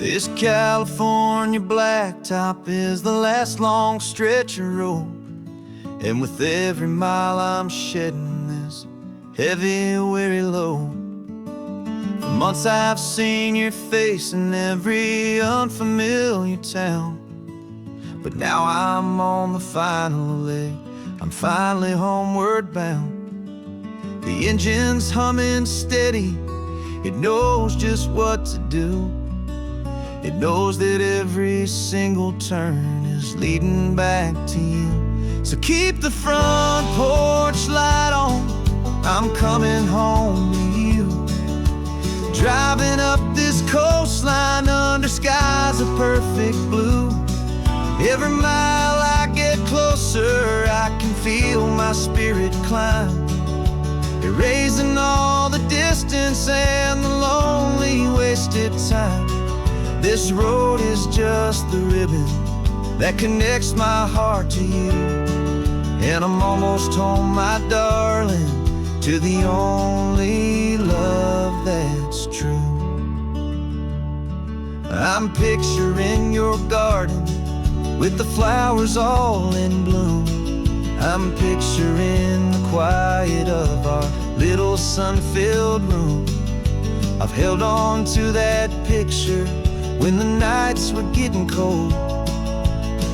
This California blacktop is the last long stretch of road, and with every mile I'm shedding this heavy, weary load. For months I've seen your face in every unfamiliar town, but now I'm on the final leg, I'm finally homeward bound. The engine's humming steady, it knows just what to do. It knows that every single turn is leading back to you. So keep the front porch light on, I'm coming home to you. Driving up this coastline under skies of perfect blue. Every mile I get closer, I can feel my spirit climb, erasing all the distance and the lonely wasted time. This road is just the ribbon that connects my heart to you, and I'm almost home, my darling, to the only love that's true. I'm picturing your garden with the flowers all in bloom. I'm picturing the quiet of our little sun-filled room. I've held on to that picture when the nights were getting cold,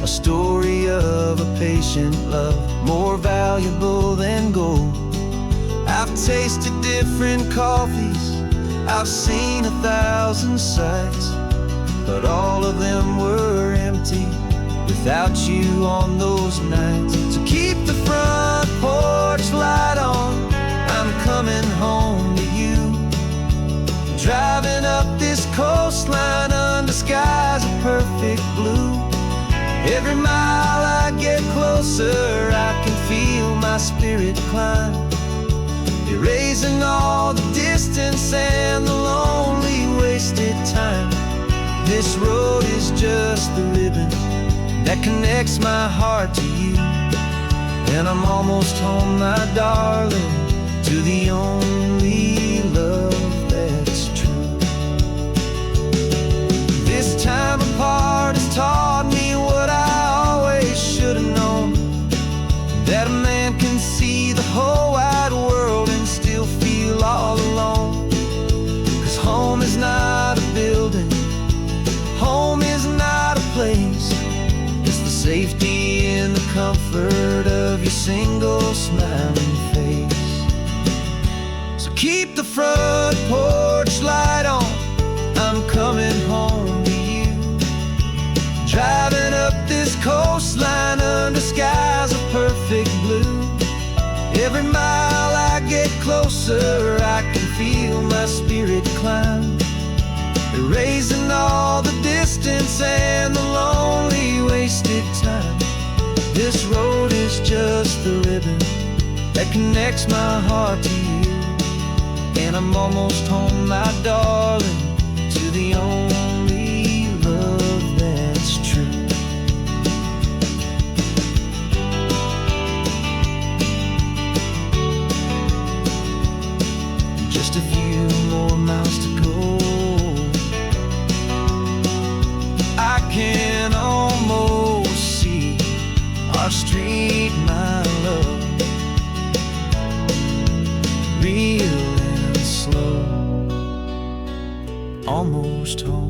a story of a patient love more valuable than gold. I've tasted different coffees, I've seen 1,000 sights, but all of them were empty without you on those nights. So keep the front porch light on, I'm coming home to you. Driving up this coastline under skies of perfect blue. Every mile I get closer, I can feel my spirit climb, erasing all the distance and the lonely wasted time. This road is just the ribbon that connects my heart to you, and I'm almost home, my darling, to the only love that's true. This time apart has taught me what I always should have known, that a man can see the whole wide world and still feel all alone. 'Cause home is not a building, home is not a place, it's the safety and the comfort of your single smiling face. So keep the front porch light on, I'm coming home to you. Driving up this coastline under skies of perfect blue. Every mile I get closer, I can feel my spirit climb, erasing all the distance and the lonely wasted time. This road is just the ribbon that connects my heart to you, and I'm almost home, my darling, to the only love that's true. Just a few more miles to go, I can almost see our street, my love, real and slow, almost home.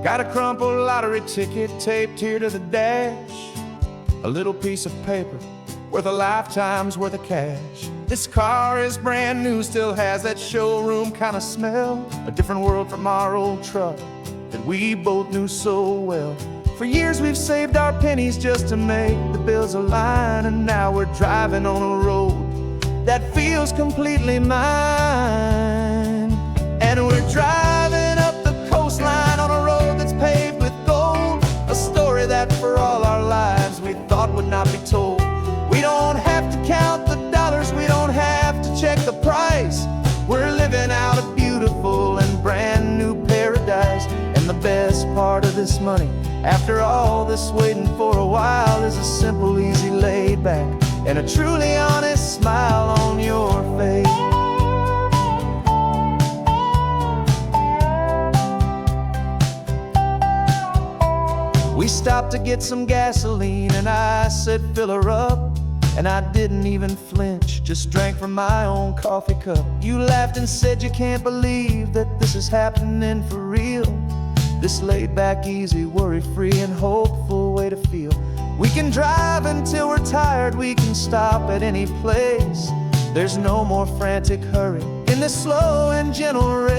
Got a crumpled lottery ticket taped here to the dash, a little piece of paper worth a lifetime's worth of cash. This car is brand new, still has that showroom kind of smell, a different world from our old truck that we both knew so well. For years we've saved our pennies just to make the bills align, and now we're driving on a road that feels completely mine. And we're driving up the coastline on a road that's paved with gold, a story that for all our not be told. We don't have to count the dollars, we don't have to check the price. We're living out a beautiful and brand new paradise. And the best part of this money, after all this waiting for a while, is a simple, easy, laid back, and a truly honest smile on your face. We stopped to get some gasoline and I said, fill her up. And I didn't even flinch, just drank from my own coffee cup. You laughed and said you can't believe that this is happening for real. This laid back, easy, worry-free and hopeful way to feel. We can drive until we're tired, we can stop at any place. There's no more frantic hurry in this slow and gentle race.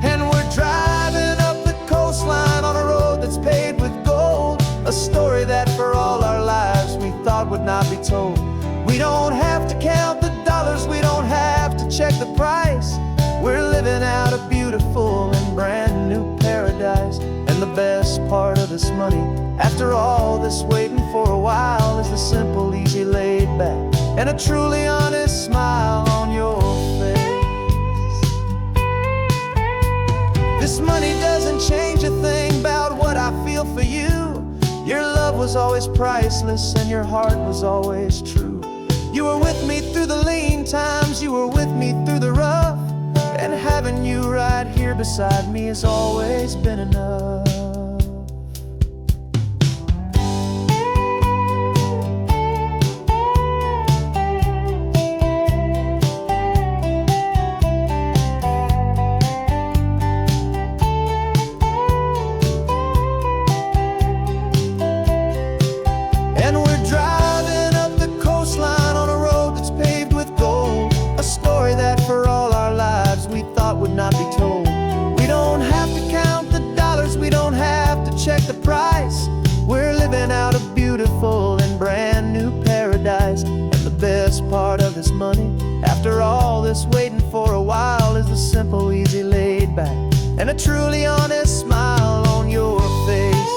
And we're driving up the coastline on a road that's paved with gold, a story that for all our lives we thought would not be told. We don't have to count the dollars, we don't have to check the price. We're living out a beautiful and brand new paradise. And the best part of this money, after all this waiting for a while, is the simple, easy, laid back, and a truly honest smile on your face. This money doesn't change a thing about what I feel for you. Your love was always priceless and your heart was always true. You were with me through the lean times, you were with me through the rough, and having you right here beside me has always been enough. Not be told. We don't have to count the dollars, we don't have to check the price. We're living out a beautiful and brand new paradise. And the best part of this money, after all this waiting for a while, is the simple, easy, laid back, and a truly honest smile on your face.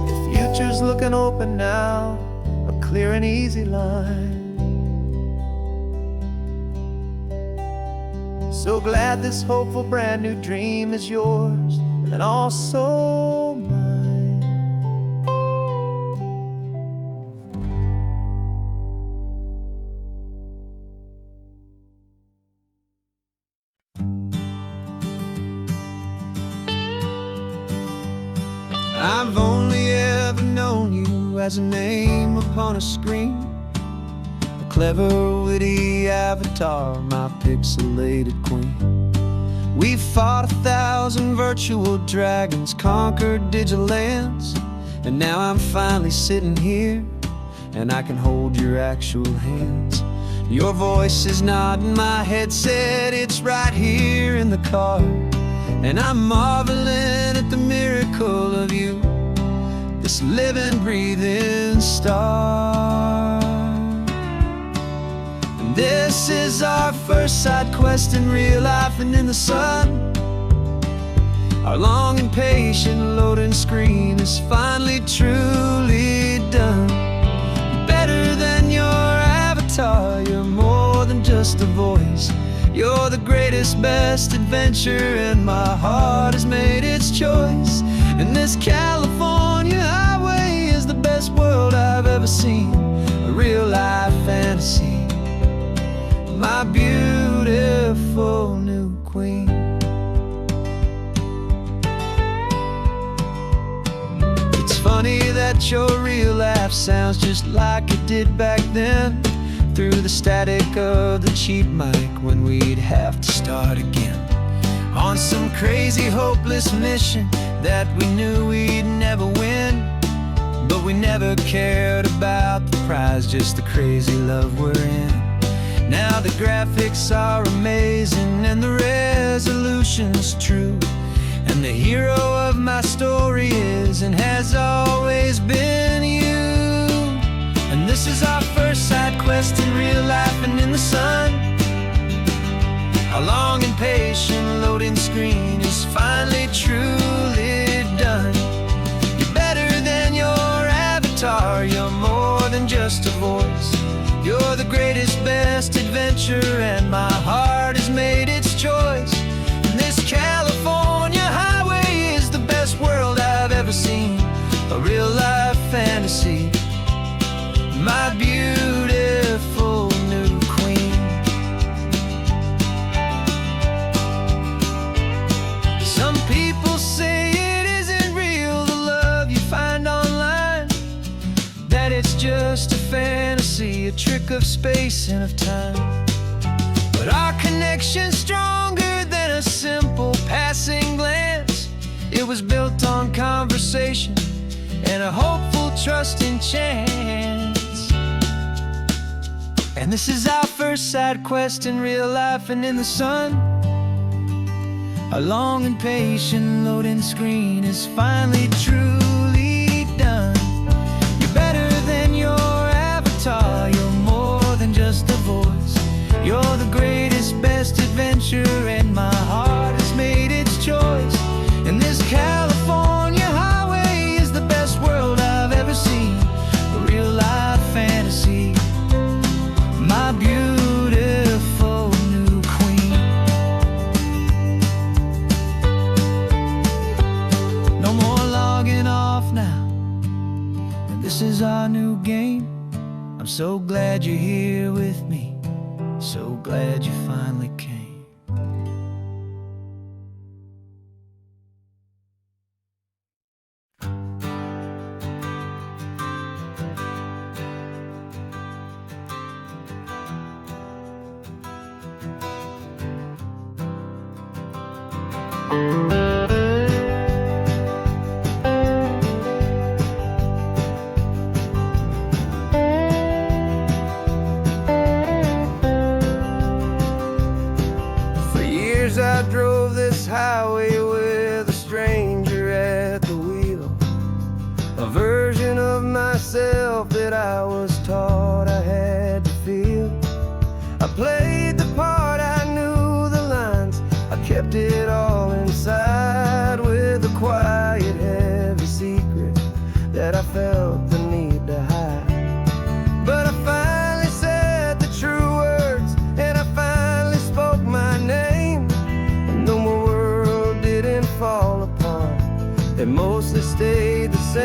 The future's looking open now, clear and easy line. So glad this hopeful brand new dream is yours and also mine. I've only ever known you as a name upon a screen, a clever, witty avatar, my pixelated queen. We fought 1,000 virtual dragons, conquered digital lands, and now I'm finally sitting here, and I can hold your actual hands. Your voice is not in my headset, it's right here in the car, and I'm marveling at the miracle of you, this living, breathing star. And this is our first side quest in real life and in the sun. Our long and patient loading screen is finally truly done. Better than your avatar, you're more than just a voice. You're the greatest, best adventure, and my heart has made its choice. And this California highway is the best world I've ever seen, a real life fantasy, my beautiful new queen. It's funny that your real life sounds just like it did back then, through the static of the cheap mic when we'd have to start again, on some crazy, hopeless mission that we knew we'd never win. But we never cared about the prize, just the crazy love we're in. Now the graphics are amazing and the resolution's true, and the hero of my story is and has always been you. And this is our first side quest in real life and in the sun. Our long and impatient loading screen is finally truly done. You're better than your avatar, you're more than just a voice. You're the greatest, best adventure, and my heart has made its choice. And this California highway is the best world I've ever seen, a real-life fantasy, my beautiful new queen. Some people say it isn't real, the love you find online, that it's just a fantasy, a trick of space and of time. But our connection's stronger than a simple passing glance. It was built on conversation and a hopeful, trusting chance. And this is our first side quest in real life and in the sun. Our long and patient loading screen is finally truly done. You're better than your avatar, you're more than just a voice. You're the greatest, best adventure, and my heart has made its choice. And this California highway is the best world I've ever seen, a real-life fantasy, my beautiful new queen. No more logging off now, and this is our new game. I'm so glad you're here with me, so glad you finally came. I drove this highway with a stranger at the wheel, a version of myself that I was taught I had to feel. I played the part, I knew the lines, I kept it all inside with a quiet, heavy secret that I felt the need to hide. But I finally said the true words, and I finally spoke my name. Fall apart, it mostly stayed the same.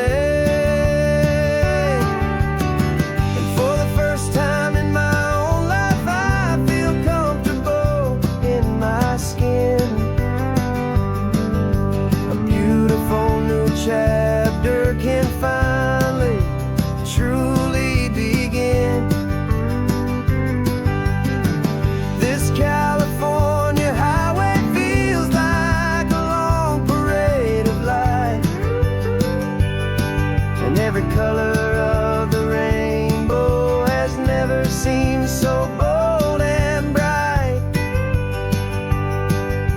And for the first time in my own life, I feel comfortable in my skin. A beautiful new chapter can finally, truly begin. This California highway feels like every color of the rainbow has never seemed so bold and bright.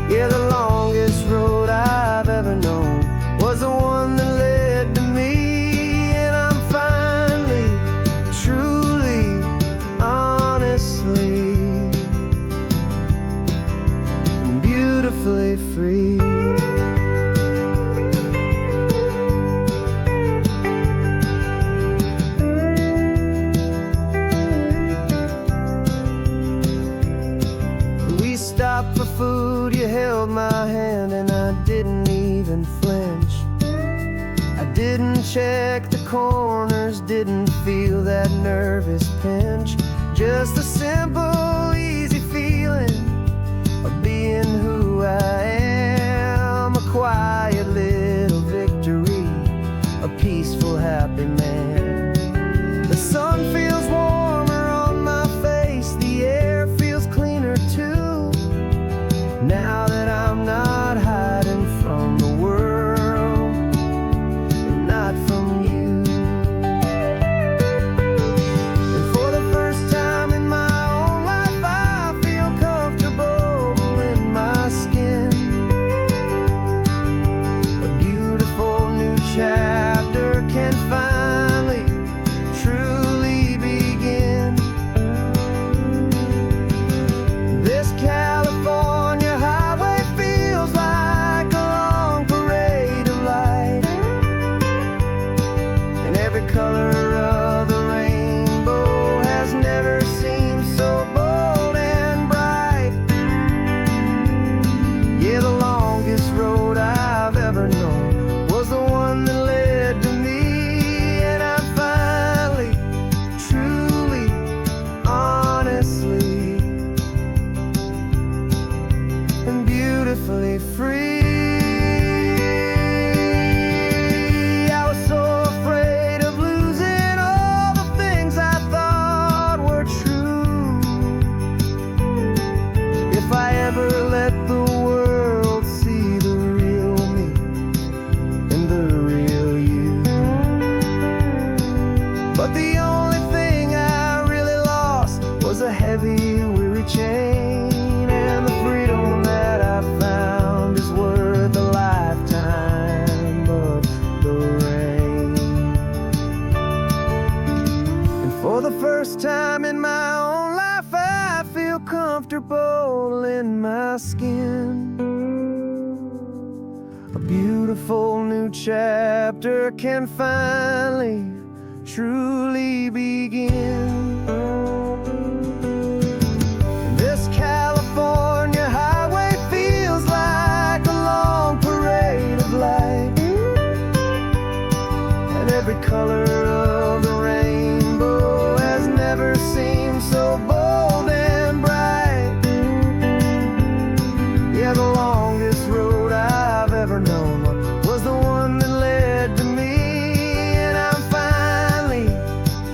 Yeah, the longest road I've ever known was the one that led to me. And I'm finally, truly, honestly, beautifully free. Stopped for food, you held my hand, and I didn't even flinch. I didn't check the corners, didn't feel that nervous pinch. Just a simple, easy feeling of being who I am. A quiet little victory, a peaceful, happy man. The sun feels warmer on my face, the air feels cleaner too. Now that I'm not hiding from the world, and not from you. And for the first time in my own life, I feel comfortable in my skin. a beautiful new chapter can finally, truly begin. This California highway feels like a long parade of light, and every color of the rainbow has never seemed so bold and bright. Yeah, the longest road I've ever known was the one that led to me, and I'm finally,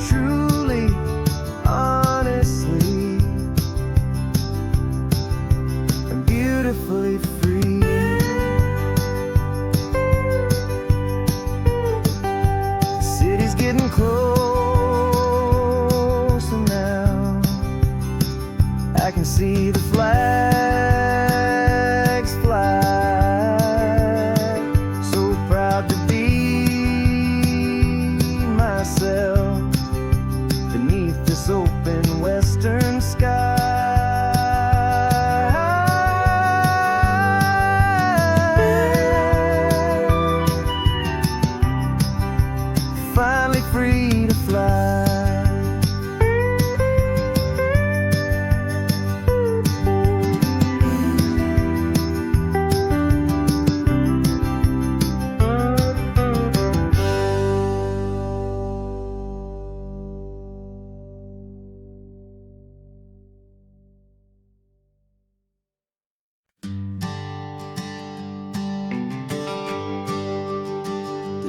truly, honestly, and beautifully free. The city's getting closer now. I can see the flags fly. So proud to be myself beneath this open western sky. Finally free to fly.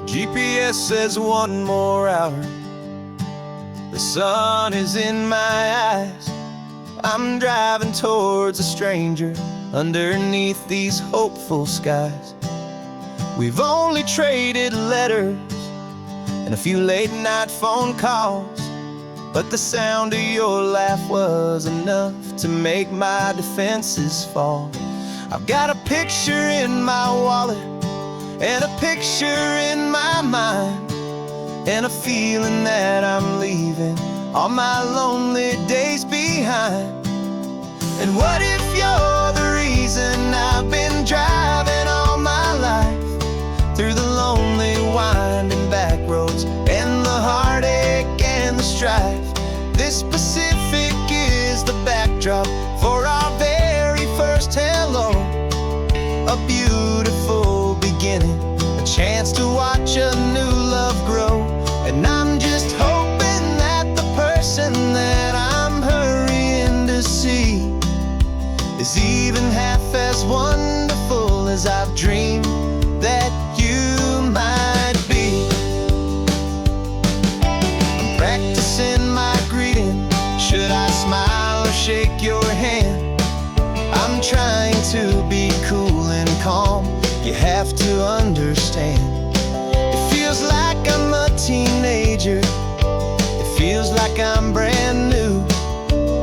GPS says 1 more hour. The sun is in my eyes. I'm driving towards a stranger underneath these hopeful skies. We've only traded letters and a few late night phone calls, but the sound of your laugh was enough to make my defenses fall. I've got a picture in my wallet and a picture in my mind, and a feeling that I'm leaving all my lonely days behind. And what if you're the reason I've been driving all my life, through the lonely winding back roads and the heartache and the strife? This Pacific is the backdrop for our very first hello, a beautiful beginning, a chance to watch a new love grow. And I'm just hoping that the person that I'm hurrying to see is even half as wonderful as I've dreamed that you might be. I'm practicing my greeting. Should I smile or shake your hand? I'm trying to be cool and calm. You have to understand. It feels like I'm a teenager. It feels like I'm brand new.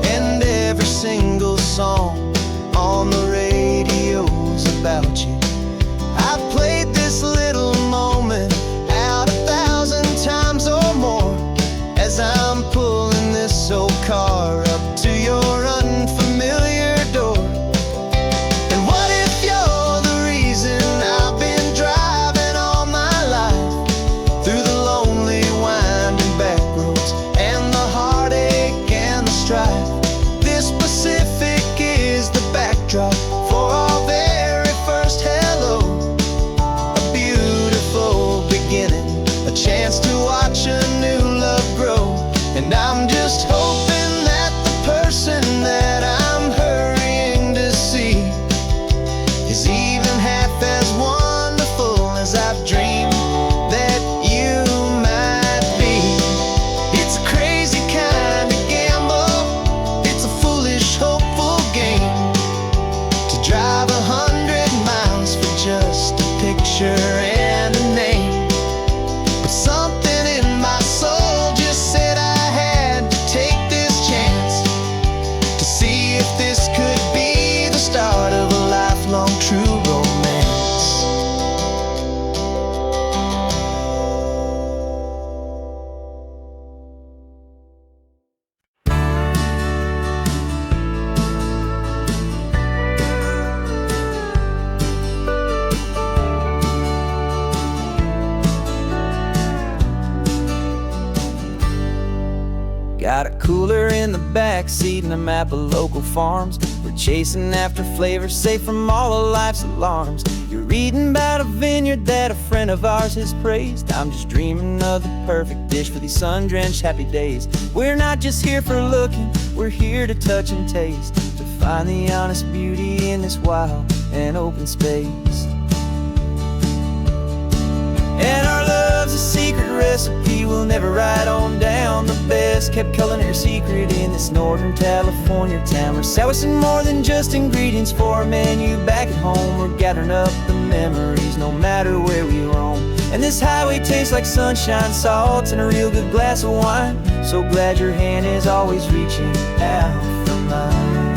And every single song on the radio's about you. I've played this little moment out 1,000 times or more, as I'm pulling this old car up to your unfamiliar door. And what if you're the reason I've been driving all my life, through the lonely winding back roads and the heartache and the strife? This Pacific is the backdrop for our very first hello, a beautiful beginning, a chance to watch a new love grow. And I'm just hoping that the person that I'm hurrying to see is even half as wonderful as I've dreamed that you might be. It's a crazy kind of gamble. It's a foolish, hopeful game to drive 100 miles for just a picture and a name. But something in my soul just said I had to take this chance to see if this could be the start of a lifelong true romance. Got a cooler in the back seat and a map of local farms. We're chasing after flavors safe from all of life's alarms. You're reading about a vineyard that a friend of ours has praised. I'm just dreaming of the perfect dish for these sun-drenched happy days. We're not just here for looking, we're here to touch and taste, to find the honest beauty in this wild and open space. And our love's a secret recipe we'll never write on down. The best kept culinary secret in this Northern California town. We're sourcing more than just ingredients for a menu back at home. We're gathering up the memories no matter where we roam. And this highway tastes like sunshine, salt, and a real good glass of wine. So glad your hand is always reaching out for mine.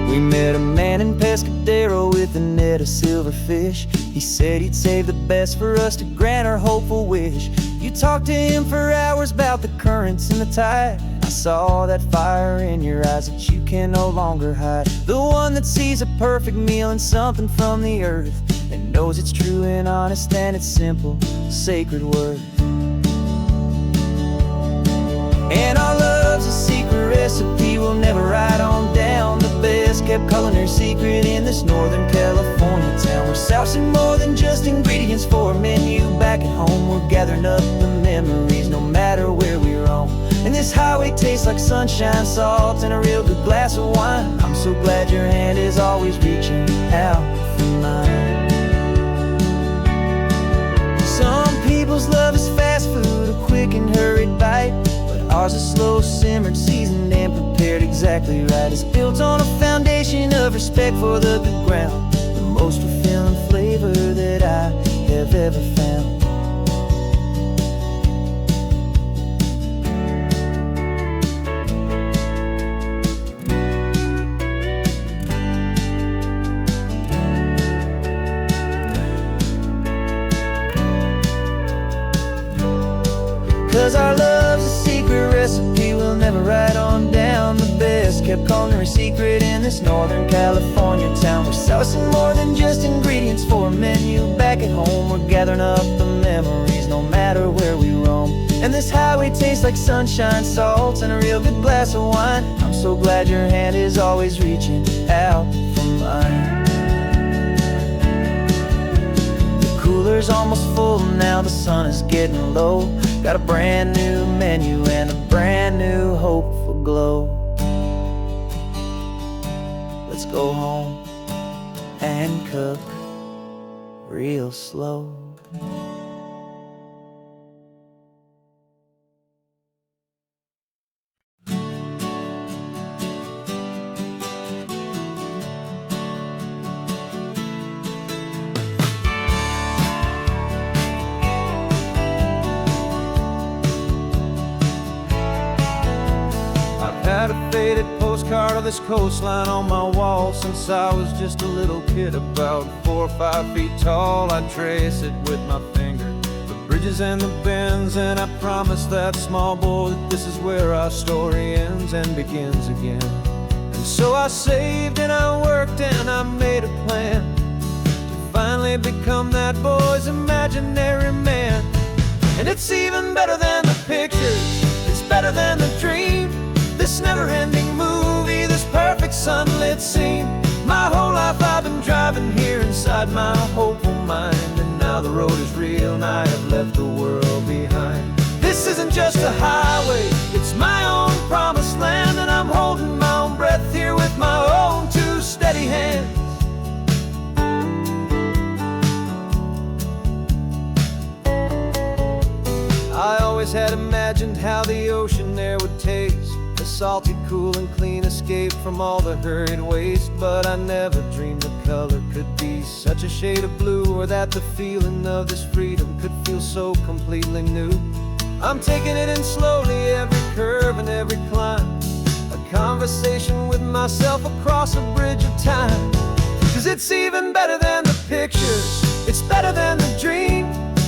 We met a man in Pescadero with a net of silverfish. He said he'd save the best for us to grant our hopeful wish. You talked to him for hours about the currents and the tide. I saw that fire in your eyes that you can no longer hide. The one that sees a perfect meal in something from the earth, and knows it's true and honest and it's simple, sacred word. And our love's a secret recipe we'll never write on down. The best kept culinary secret in this Northern California town. We're sourcing more than just ingredients for a menu back at home. We're gathering up the memories no matter where we roam. And this highway tastes like sunshine, salt, and a real good glass of wine. I'm so glad your hand is always reaching out for mine. Some people's love is fast food, a quick and hurried bite. Ours is slow simmered, seasoned and prepared exactly right. It's built on a foundation of respect for the good ground. The most fulfilling flavor that I have ever found. 'Cause our love's a secret recipe we'll never write on down. The best kept culinary secret in this Northern California town. We're sourcing more than just ingredients for a menu back at home. We're gathering up the memories no matter where we roam. And this highway tastes like sunshine, salt, and a real good glass of wine. I'm so glad your hand is always reaching out for mine. The cooler's almost full now, the sun is getting low. Got a brand new menu and a brand new hopeful glow. Let's go home and cook real slow. Had a faded postcard of this coastline on my wall since I was just a little kid, about 4 or 5 feet tall. I'd trace it with my finger, the bridges and the bends, and I promised that small boy that this is where our story ends and begins again. And so I saved and I worked and I made a plan to finally become that boy's imaginary man. And it's even better than the pictures, it's better than the dream. This never-ending movie, this perfect sunlit scene. My whole life I've been driving here inside my hopeful mind, and now the road is real and I have left the world behind. This isn't just a highway, it's my own promised land, and I'm holding my own breath here with my own 2 steady hands. I always had imagined how the ocean there would taste, a salty, cool and clean escape from all the hurried waste. But I never dreamed the color could be such a shade of blue, or that the feeling of this freedom could feel so completely new. I'm taking it in slowly, every curve and every climb, a conversation with myself across a bridge of time. 'Cause it's even better than the pictures, it's better than the dream.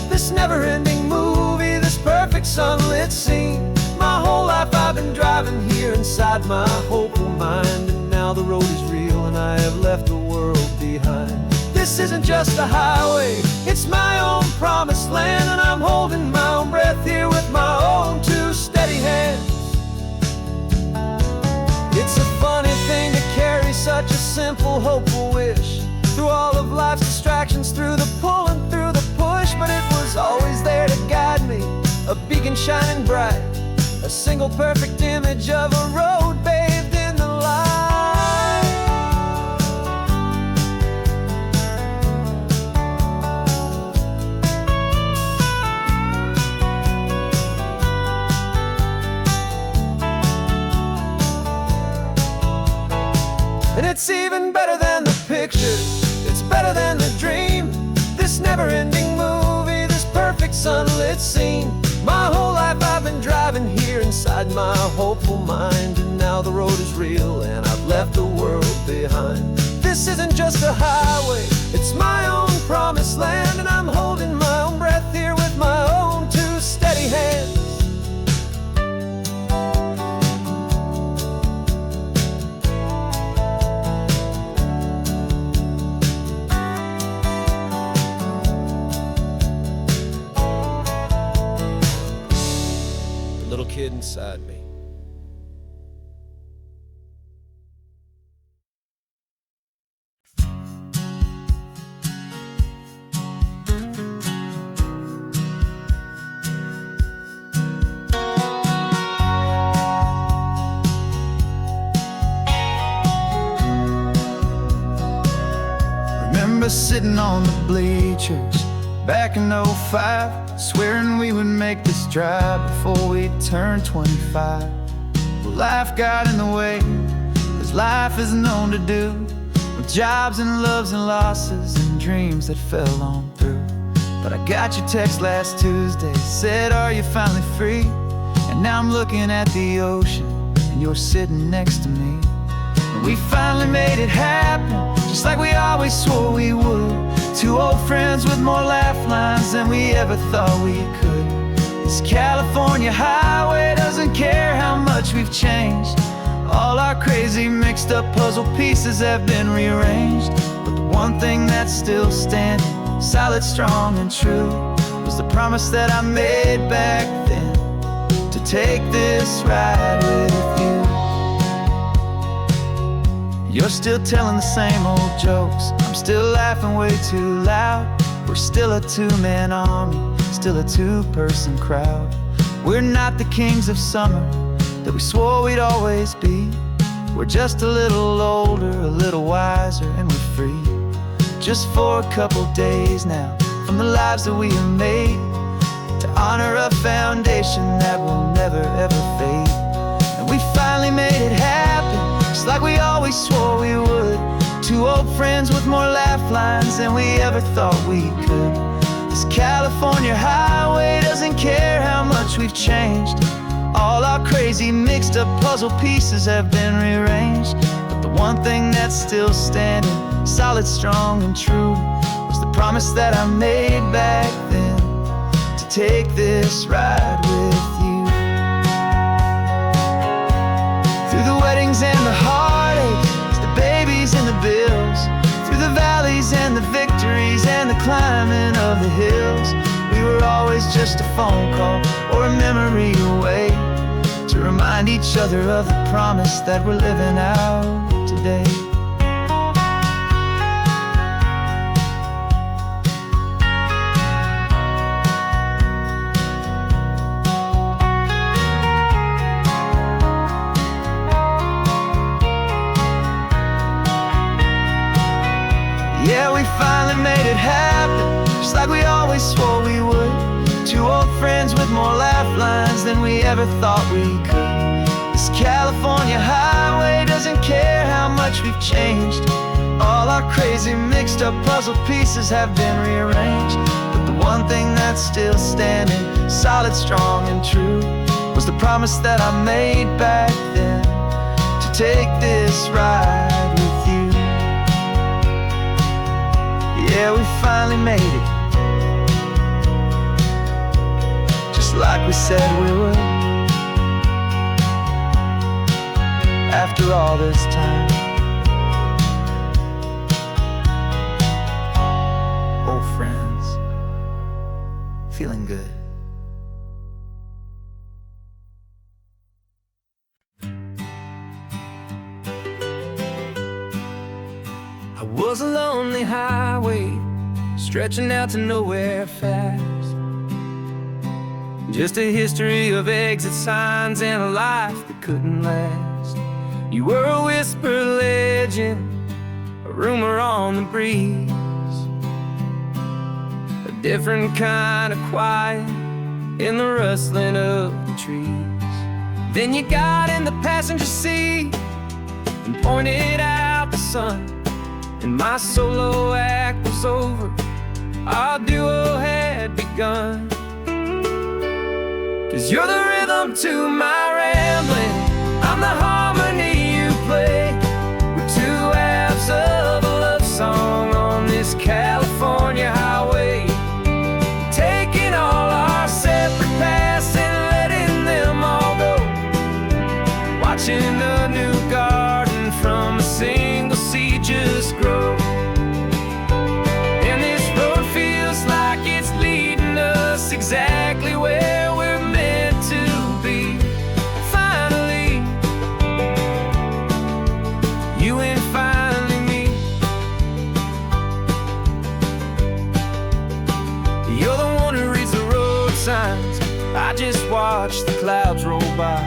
This never-ending movie, this perfect sunlit scene. My whole life I've been driving here inside my hopeful mind, and now the road is real and I have left the world behind. This isn't just a highway, it's my own promised land, and I'm holding my own breath here with my own two steady hands. It's a funny thing to carry such a simple, hopeful wish through all of life's distractions, through the pull and through the push. But it was always there to guide me, a beacon shining bright, a single perfect image of a road bathed in the light. And it's even better than the pictures, it's better than the dream. This never-ending movie, this perfect sunlit scene. My whole life I've been driving here inside my hopeful mind, and now the road is real and I've left the world behind. This isn't just a highway, it's my own promised land, and I'm holding my own breath here with my own two steady hands. Little kid inside me. Remember sitting on the bleachers back in '05, swearing we would make this drive before we turned 25. Well, life got in the way, as life is known to do, with jobs and loves and losses and dreams that fell on through. But I got your text last Tuesday, said, are you finally free? And now I'm looking at the ocean, and you're sitting next to me. And we finally made it happen, just like we always swore we would. Two old friends with more laugh lines than we ever thought we could. This California highway doesn't care how much we've changed. All our crazy mixed up puzzle pieces have been rearranged. But the one thing that's still standing, solid, strong, and true, was the promise that I made back then, to take this ride with you. You're still telling the same old jokes, I'm still laughing way too loud. We're still a two-man army, still a two-person crowd. We're not the kings of summer that we swore we'd always be. We're just a little older, a little wiser, and we're free. Just for a couple days now, from the lives that we have made, to honor a foundation that will never ever fade. And we finally made it happen, just like we always swore we would. Two old friends with more laugh lines than we ever thought we could. This California highway doesn't care how much we've changed. All our crazy mixed up puzzle pieces have been rearranged. But the one thing that's still standing, solid, strong, and true, was the promise that I made back then, to take this ride with you. Through the weddings and the heartaches, the babies and the bills, through the valleys and the victories and the climbing of the hills, we were always just a phone call or a memory away, to remind each other of the promise that we're living out today. Yeah, we finally made it happen, just like we always swore we would. Two old friends with more laugh lines than we ever thought we could. This California highway doesn't care how much we've changed. All our crazy mixed up puzzle pieces have been rearranged. But the one thing that's still standing, solid, strong, and true, was the promise that I made back then, to take this ride with you. Yeah, we finally made it, just like we said we would. After all this time, old friends. was a lonely highway stretching out to nowhere fast. Just a history of exit signs and a life that couldn't last. You were a whispered legend, a rumor on the breeze, a different kind of quiet in the rustling of the trees. Then you got in the passenger seat and pointed out the sun, and my solo act was over, our duo had begun. 'Cause you're the rhythm to my rambling, I'm the harmony you play. We're two halves of a love song on this California highway, taking all our separate paths and letting them all go, watching a new garden from a single seed just grow. And this road feels like it's leading us exactly where we're meant to be. Finally, you and finally me. You're the one who reads the road signs, I just watch the clouds roll by.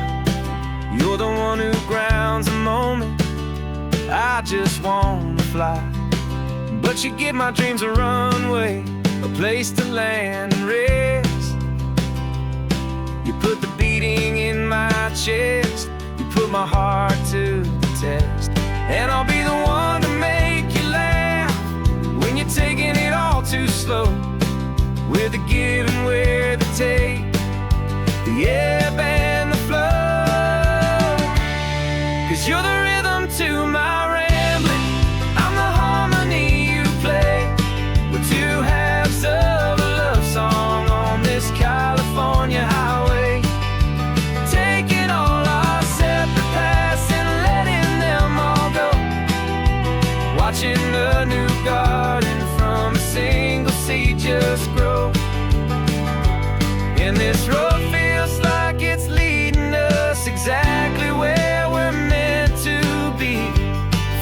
You're the one who grounds the moment, I just wanna fly. But you give my dreams a runway, a place to land and rest. You put the beating in my chest, you put my heart to the test. And I'll be the one to make you laugh when you're taking it all too slow. With the give and with the take, the ebb and the flow. 'Cause you're the rhythm to my rambling, I'm the harmony you play. We're two halves of a love song on this California highway, taking all our separate paths and letting them all go, watching a new garden from a single seed just grow. And this road feels like it's leading us exactly where we're meant to be.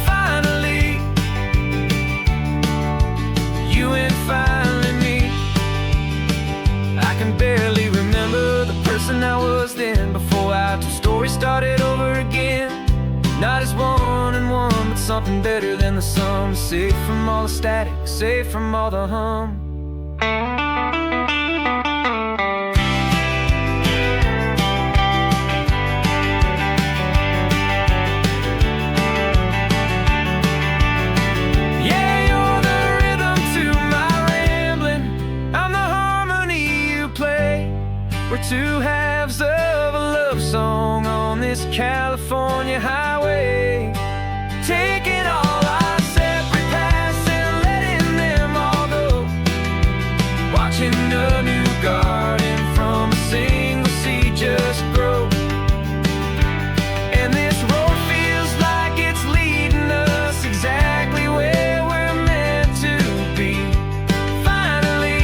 Finally, you and finally me. I can barely remember the person I was then, before our two stories started over again. Not as one and one, but something better than the sum. Safe from all the static, safe from all the hum. We're two halves of a love song on this California highway, taking all our separate paths and letting them all go, watching a new garden from a single seed just grow. And this road feels like it's leading us exactly where we're meant to be. Finally,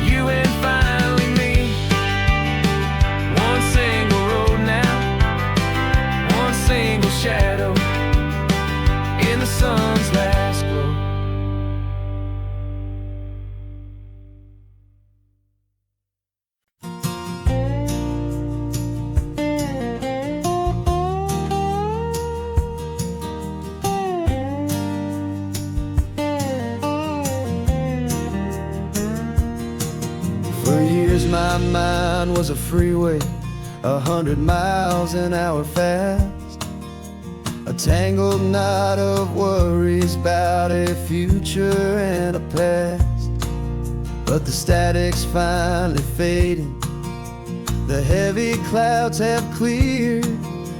you and finally me. One single road now, one single shadow in the sun's last glow. For years my mind was a freeway, 100 miles an hour fast, a tangled knot of worries about a future and a past. But the static's finally fading, the heavy clouds have cleared,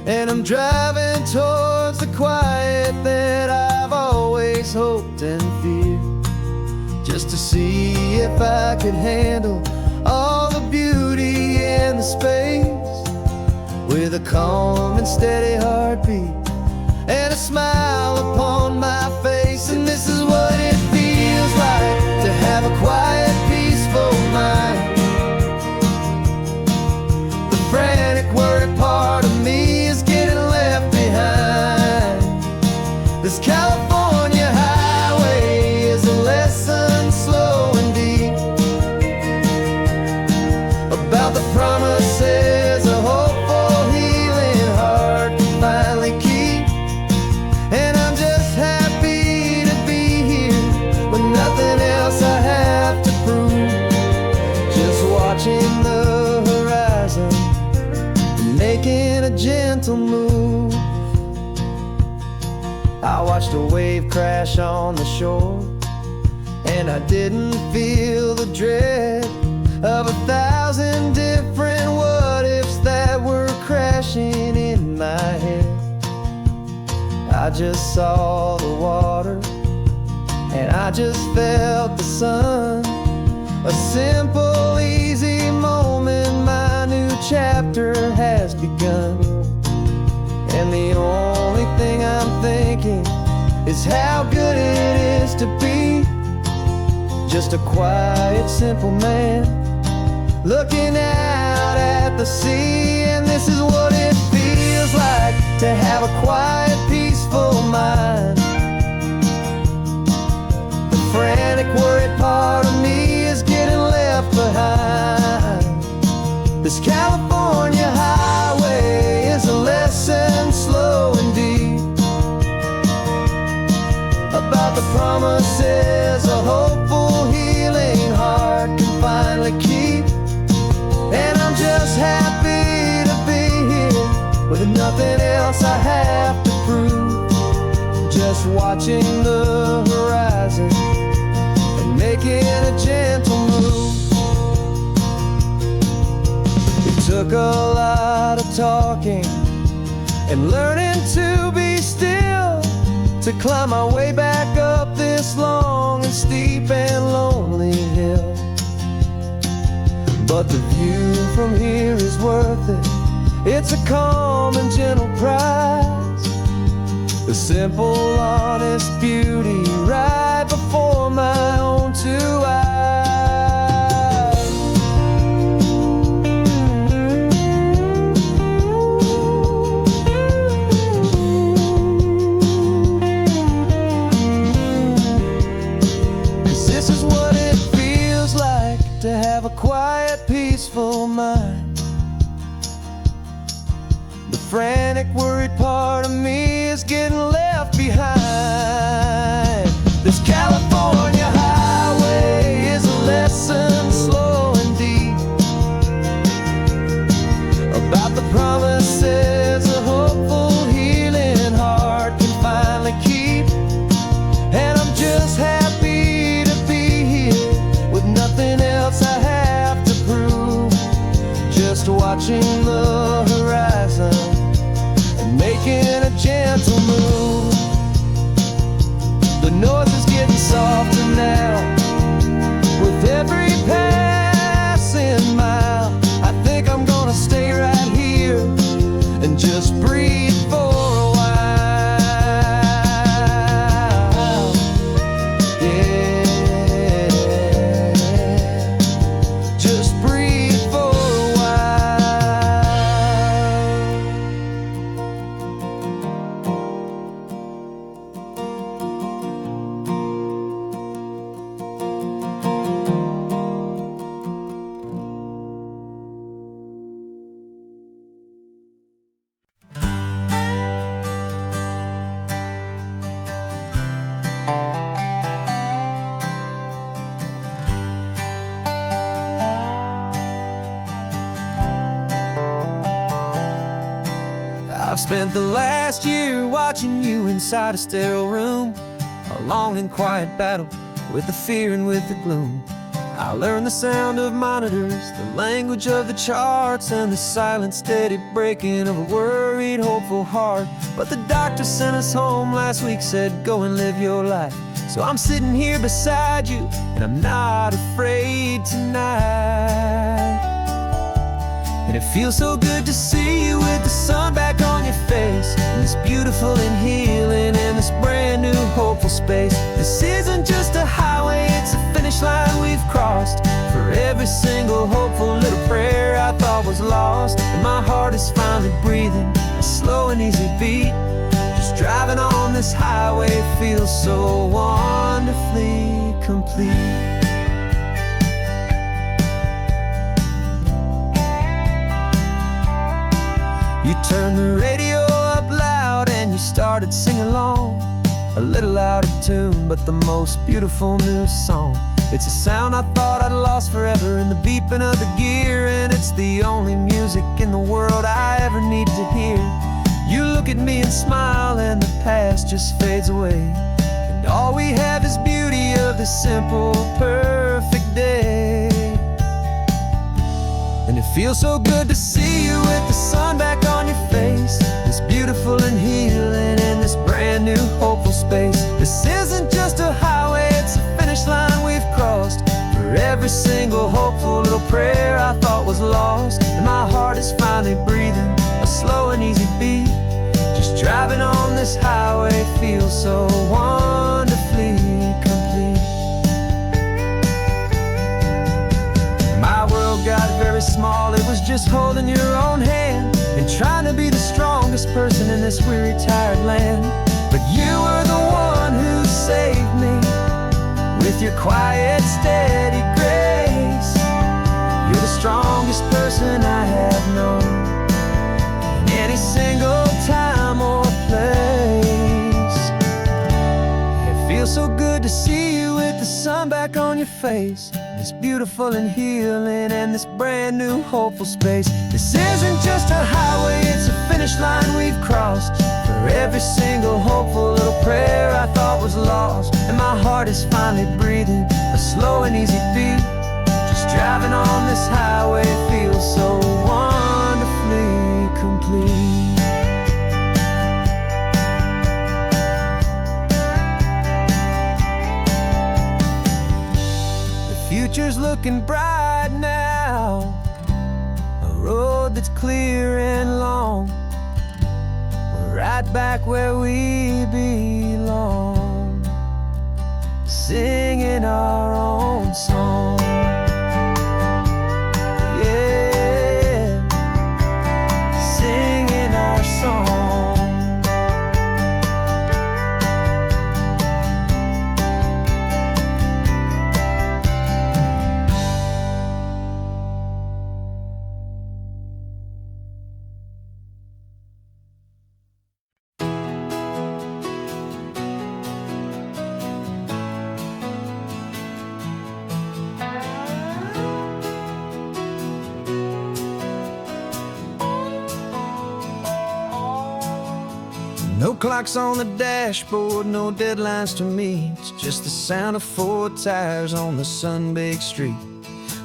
and I'm driving towards the quiet that I've always hoped and feared, just to see if I could handle all the beauty and the space, with a calm and steady heartbeat and a smile upon my face. And this is what it feels like to have a quiet, peaceful mind. The frantic, worried part of me is getting left behind, This California highway is a lesson slow and deep about the promises a hopeful, healing heart can finally keep. And I'm just happy to be here with nothing else I have to prove. Just watching the horizon and making a gentle move. I watched a wave crash on the shore, and I didn't feel the dread of 1,000 different what-ifs that were crashing in my head. I just saw the water, and I just felt the sun. A simple, easy moment, my new chapter has begun. And the only thing I'm thinking is how good it is to be just a quiet, simple man looking out at the sea. And this is what it feels like to have a quiet, peaceful mind. The frantic, worried part of me is getting left behind. This California highway is a lesson slow and deep about the promises a hopeful, healing heart can finally keep. And I'm just happy to be here with nothing else I have to prove. Just watching the horizon and making a gentle move. It took a lot of talking and learning to be still to climb my way back up this long and steep and lonely hill. But the view from here is worth it. It's a calm and gentle prize, the simple, honest beauty right before my own two eyes. This is what it feels like to have a quiet, peaceful mind. The frantic, worried part of me is getting left behind. This California highway is a lesson slow and deep about the promises a hopeful, healing heart can finally keep. And I'm just happy to be here with nothing else I have to prove. Just watching the horizon and making a gentle move. The noise is getting softer now with every passing mile. I think I'm gonna stay right here and just breathe for a while. Just breathe for a while. I've spent the last year watching you inside a sterile room, a long and quiet battle with the fear and with the gloom. I learned the sound of monitors, the language of the charts, and the silent, steady breaking of a worried, hopeful heart. But the doctor sent us home last week, said go and live your life. So I'm sitting here beside you, and I'm not afraid tonight. And it feels so good to see you with the sun back on your face, and this beautiful and healing in this brand new hopeful space. This isn't just a highway, it's a finish line we've crossed. For every single hopeful little prayer I thought was lost, and my heart is finally breathing a slow and easy beat. Just driving on this this highway feels so wonderfully complete. You turned the radio up loud and you started singing along, a little out of tune, but the most beautiful new song. It's a sound I thought I'd lost forever in the beeping of the gear, and it's the only music in the world I ever need to hear. You look at me and smile, and the past just fades away, and all we have is beauty of this simple, perfect day. And it feels so good to see you with the sun back on your face, this beautiful and healing in this brand new hopeful space. This isn't just a highway, it's a finish line we've crossed. For every single hopeful little prayer I thought was lost, and my heart is finally breathing a slow and easy beat. Just driving on this highway feels so wonderfully complete. My world got very small, it was just holding your own hand and trying to be the strongest person in this weary, tired land. But you were the one who saved me with your quiet, steady grace. You're the strongest person I have known in any single time or place. It feels so good to see you with the sun back on your face, this beautiful and healing and this brand new hopeful space. This isn't just a highway, it's a finish line we've crossed. For every single hopeful little prayer I thought was lost, and my heart is finally breathing a slow and easy beat. Just driving on this highway feels so wonderfully complete. Future's looking bright now, a road that's clear and long. We're right back where we belong, singing our own song. Yeah, singing our song. No clocks on the dashboard, no deadlines to meet, just the sound of 4 tires on the sun-baked street.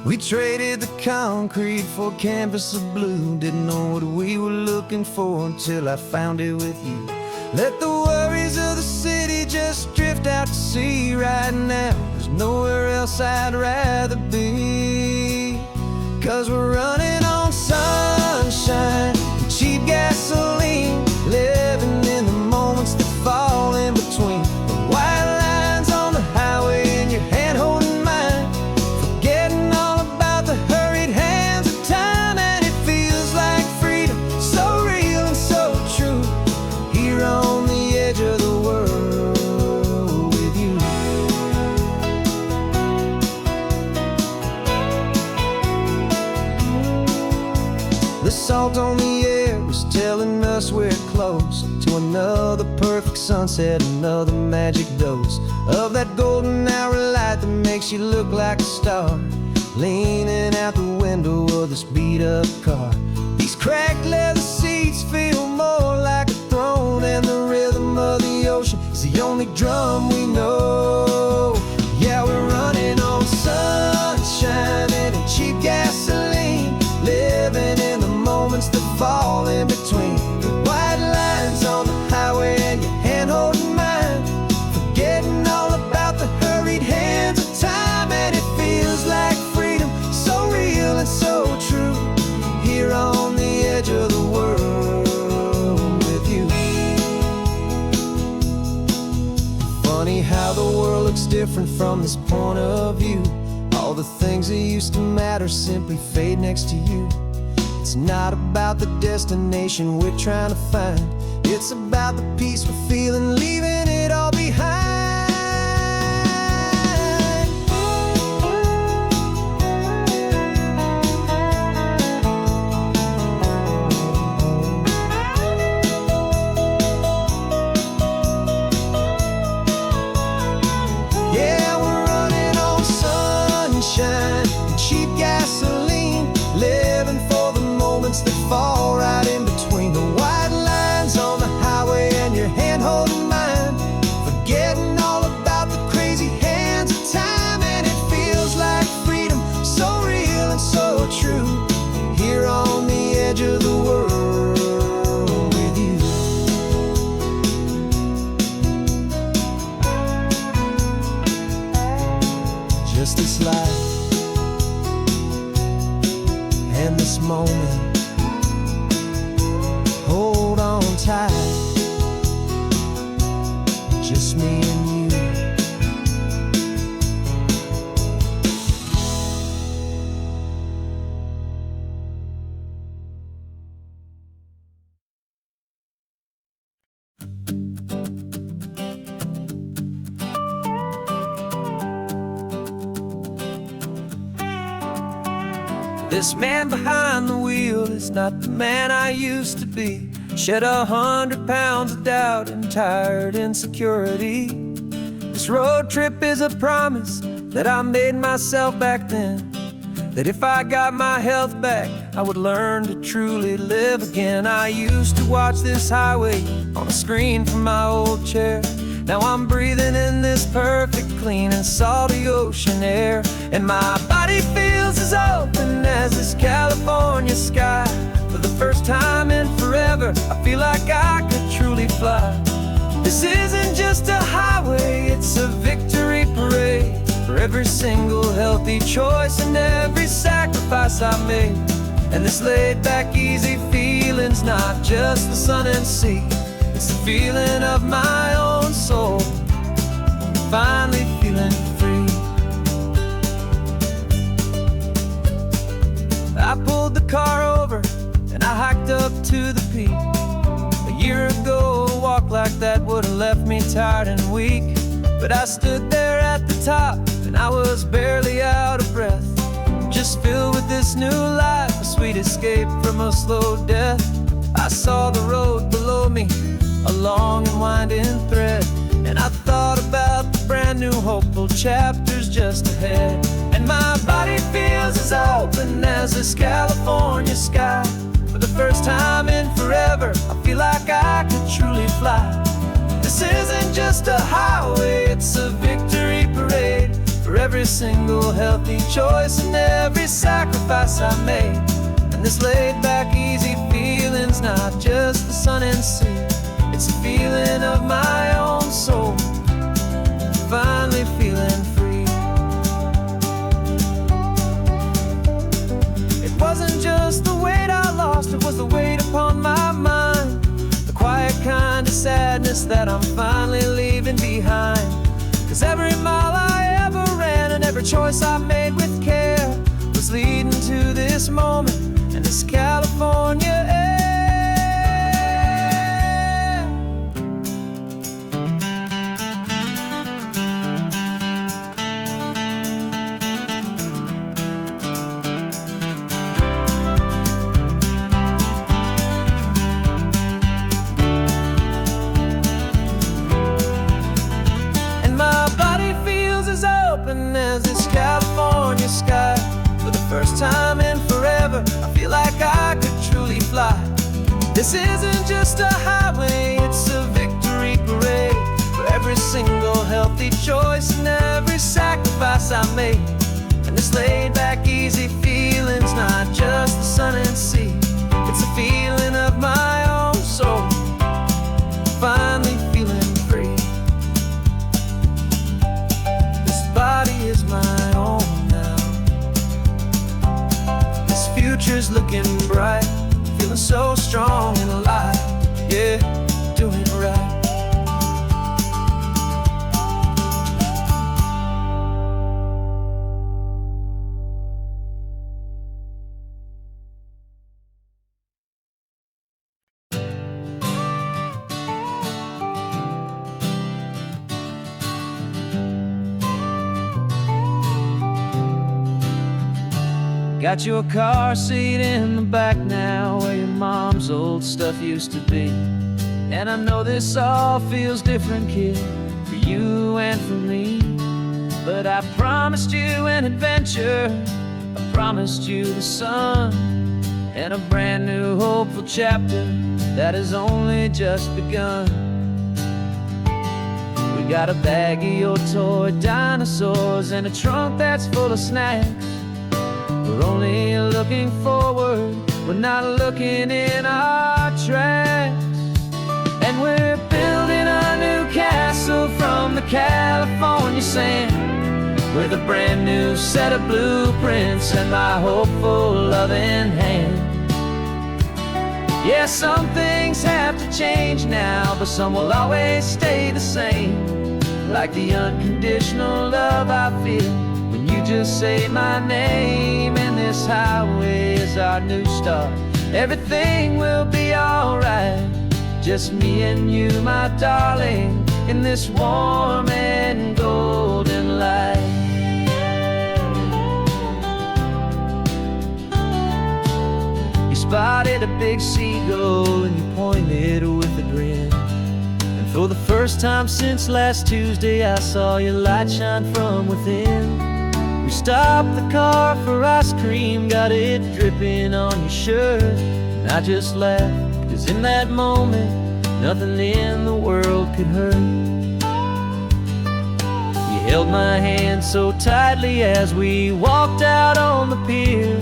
We traded the concrete for a canvas of blue, didn't know what we were looking for until I found it with you. Let the worries of the city just drift out to sea right now. There's nowhere else I'd rather be, 'cause we're running on sunshine and cheap gasoline, living in the moments that fall in between. The white lines on the highway and your hand holding mine, forgetting all about the hurried hands of time. And it feels like freedom, so real and so true, here on the edge of the world with you. The salt on the air was telling us we're close to another perfect sunset, another magic dose of that golden hour light that makes you look like a star, leaning out the window of this beat-up car. These cracked leather seats feel more like a throne, and the rhythm of the ocean is the only drum we know. Yeah, we're running on sunshine and cheap gasoline, living in the moments that fall in between. The white lines on the highway and your hand holding mine, forgetting all about the hurried hands of time. And it feels like freedom, so real and so true, here on the edge of the world with you. Funny how the world looks different from this point of view. All the things that used to matter simply fade next to you. It's not about the destination we're trying to find, It's about the peace we're feeling, leaving it all behind. Yeah, we're running on sunshine and cheap gasoline, living for the moments that fall right in between the white lines on the highway and your hand holding mine, forgetting all about the crazy hands of time. And it feels like freedom, so real and so true, here on the edge of the world with you. Just this life and this moment, hold on tight, just me and you. This man behind the wheel is not the man I used to be. Shed 100 pounds of doubt and tired insecurity. This road trip is a promise that I made myself back then, that if I got my health back, I would learn to truly live again. I used to watch this highway on a screen from my old chair. Now I'm breathing in this perfect, clean and salty ocean air, and my body feels as open as this California sky. For the first time in forever, I feel like I could truly fly. This isn't just a highway, it's a victory parade for every single healthy choice and every sacrifice I made. And this laid back, easy feeling's not just the sun and sea, it's the feeling of my own soul, finally feeling free. I pulled the car over and I hiked up to the peak. A year ago, a walk like that would've left me tired and weak, but I stood there at the top and I was barely out of breath, just filled with this new life, a sweet escape from a slow death. I saw the road below me, a long and winding thread, and I thought about the brand new hopeful chapters just ahead. And my body feels as open as this California sky. For the first time in forever, I feel like I could truly fly. This isn't just a highway, it's a victory parade for every single healthy choice and every sacrifice I made. And this laid back, easy feeling's not just the sun and sea, it's a feeling of my own soul, finally feeling free. It wasn't just the weight I lost, it was the weight upon my mind, the quiet kind of sadness that I'm finally leaving behind. 'Cause every mile I ever ran and every choice I made with care was leading to this moment and this California air. As this California sky, for the first time in forever, I feel like I could truly fly. This isn't just a highway, it's a victory parade for every single healthy choice and every sacrifice I made. And this laid back, easy feeling's not just the sun and sea, it's a feeling of my own soul, finally feeling free. Body is my own now. This future's looking bright, feeling so strong and alive. Yeah, doing right. Got your car seat in the back now, where your mom's old stuff used to be. And I know this all feels different, kid, for you and for me. But I promised you an adventure, I promised you the sun, and a brand new hopeful chapter that has only just begun. We got a bag of your toy dinosaurs and a trunk that's full of snacks. We're only looking forward, we're not looking in our tracks. And we're building a new castle from the California sand, with a brand new set of blueprints and my hopeful loving hand. Yeah, some things have to change now, but some will always stay the same. Like the unconditional love I feel when you just say my name. And this highway is our new start. Everything will be alright, just me and you, my darling, in this warm and golden light. You spotted a big seagull and you pointed with a grin. And for the first time since last Tuesday, I saw your light shine from within. We stopped the car for ice cream, got it dripping on your shirt. And I just laughed, 'cause in that moment, nothing in the world could hurt. You held my hand so tightly as we walked out on the pier,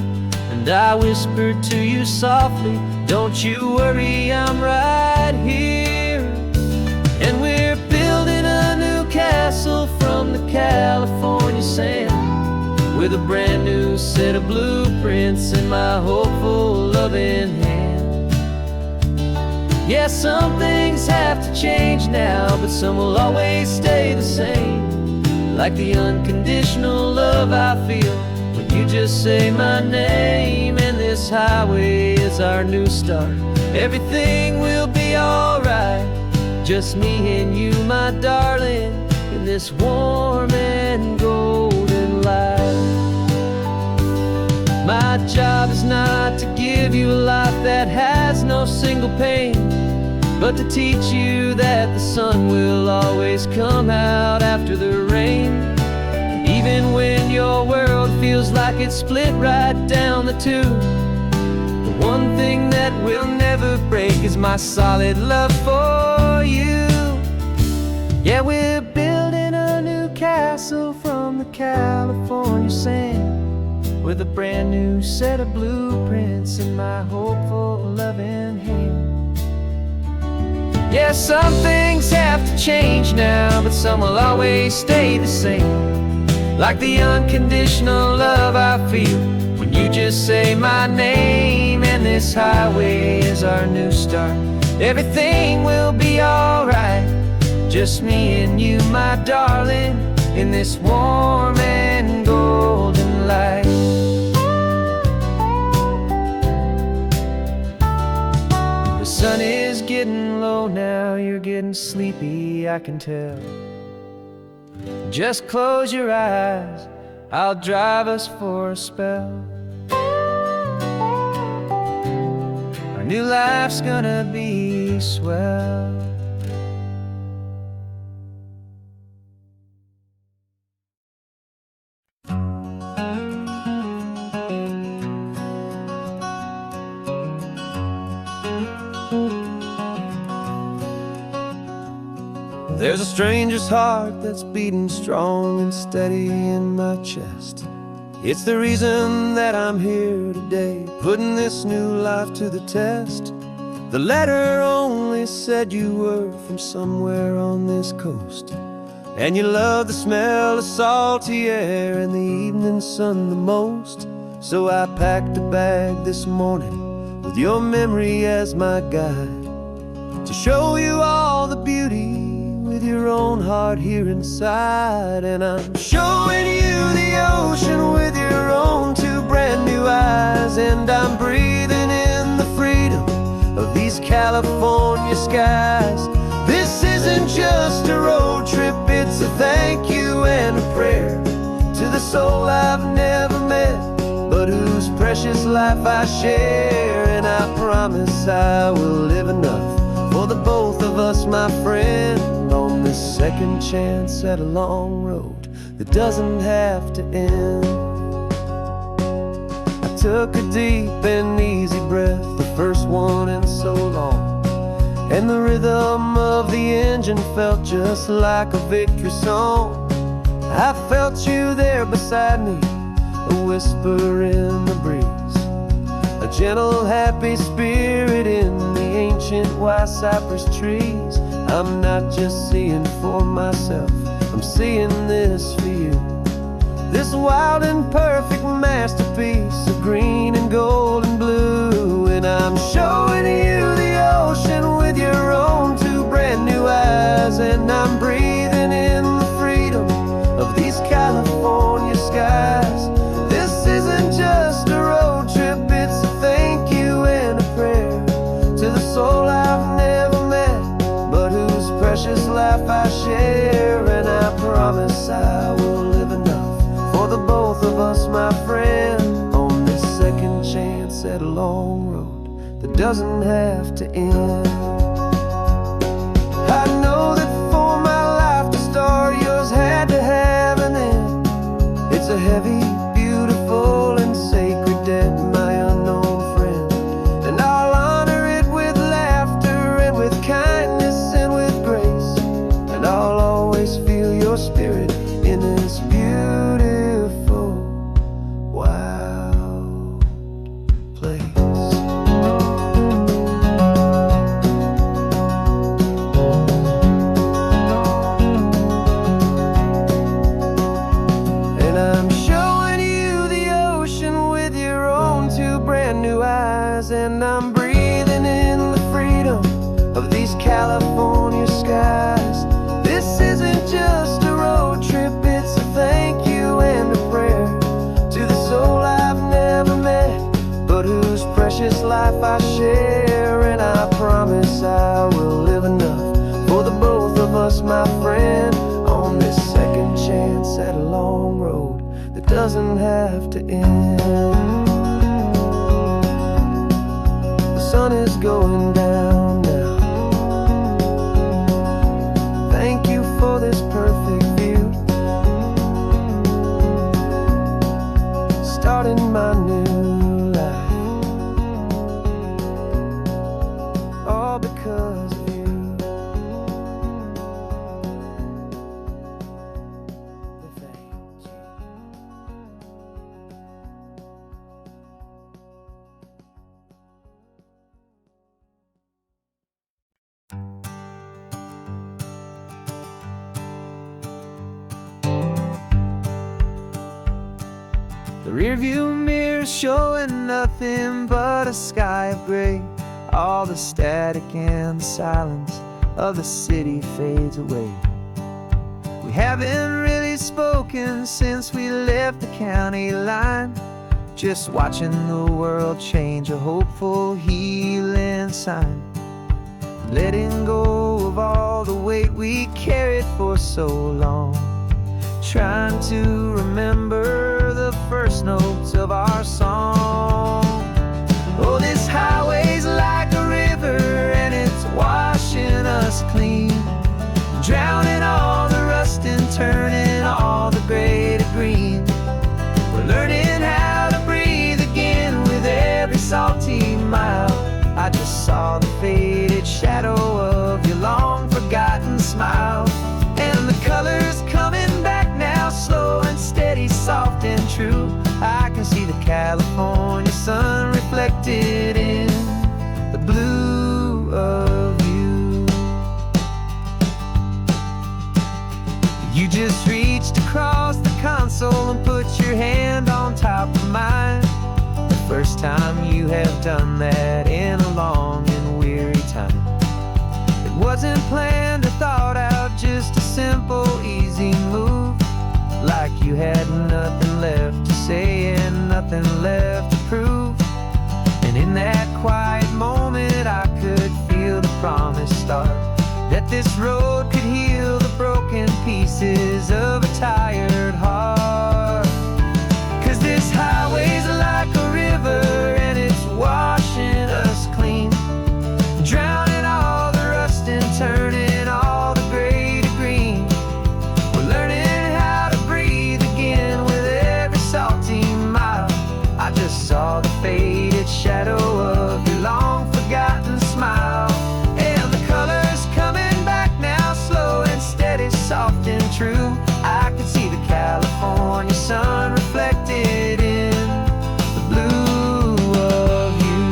and I whispered to you softly, don't you worry, I'm right here. And we're building a new castle from the California sand, with a brand new set of blueprints in my hopeful loving hand. Yeah, some things have to change now, but some will always stay the same. Like the unconditional love I feel when you just say my name. And this highway is our new start. Everything will be alright, just me and you, my darling, in this warm and golden light. My job is not to give you a life that has no single pain, but to teach you that the sun will always come out after the rain. And even when your world feels like it's split right down the two, the one thing that will never break is my solid love for you. Yeah, we're building a new castle from the California sand, with a brand new set of blueprints in my hopeful loving hand. Yeah, some things have to change now, but some will always stay the same. Like the unconditional love I feel when you just say my name. And this highway is our new start. Everything will be alright, just me and you, my darling, in this warm and golden light. The sun is getting low now, you're getting sleepy, I can tell. Just close your eyes, I'll drive us for a spell. Our new life's gonna be swell. There's a stranger's heart that's beating strong and steady in my chest. It's the reason that I'm here today, putting this new life to the test. The letter only said you were from somewhere on this coast, and you love the smell of salty air and the evening sun the most. So I packed a bag this morning with your memory as my guide, to show you all the beauty with your own heart here inside. And I'm showing you the ocean with your own two brand new eyes, and I'm breathing in the freedom of these California skies. This isn't just a road trip, it's a thank you and a prayer to the soul I've never met, but whose life I share, and I promise I will live enough for the both of us, my friend, on this second chance at a long road that doesn't have to end. I took a deep and easy breath, the first one in so long, and the rhythm of the engine felt just like a victory song. I felt you there beside me, a whisper in the breeze, a gentle, happy spirit in the ancient white cypress trees. I'm not just seeing for myself, I'm seeing this for you. This wild and perfect masterpiece of green and gold and blue. And I'm showing you the ocean with your own two brand new eyes. And I'm breathing in the freedom of these California skies. This isn't just a road trip, it's a thank you and a prayer to the soul I've never met, but whose precious life I share. And I promise I will live enough for the both of us, my friend, on this second chance at a long road that doesn't have to end. I know that for my life to start, yours had to have an end. It's a heavy, beautiful, and sacred debt, my unknown friend, and I'll honor it with laughter and with kindness and with grace, and I'll always feel your spirit in this beautiful, wild place. And I'm showing you the ocean with your own two brand new eyes. And I'm breathing in the freedom of these California skies. This isn't just a road trip, it's a thank you and a prayer to the soul I've never met, but whose precious life I share. And I promise I will live enough for the both of us, my friend, on this second chance at a long road that doesn't have to end. The sun is going down now. Thank you for this perfect view, starting my new life, all because of you. Thank you. The rearview mirror showing nothing but a sky of gray. All the static and the silence of the city fades away. We haven't really spoken since we left the county line, just watching the world change, a hopeful healing sign. Letting go of all the weight we carried for so long, trying to remember the first notes of our song. Oh, this highway's like a river and it's washing us clean, drowning all the rust and turning all the gray to green. We're learning how to breathe again with every salty mile. I just saw the faded shadow of your long forgotten smile, and the colors coming back now, slow and steady, soft and true. I can see the California sun reflected in the blue of you. You just reached across the console and put your hand on top of mine. The first time you have done that in a long and weary time. It wasn't planned or thought out, just a simple, easy move. Like you had nothing left to say and nothing left to prove. And in that quiet moment I could feel the promise start, that this road could heal the broken pieces of a tired heart. 'Cause this highway's like a river true. I could see the California sun reflected in the blue of you.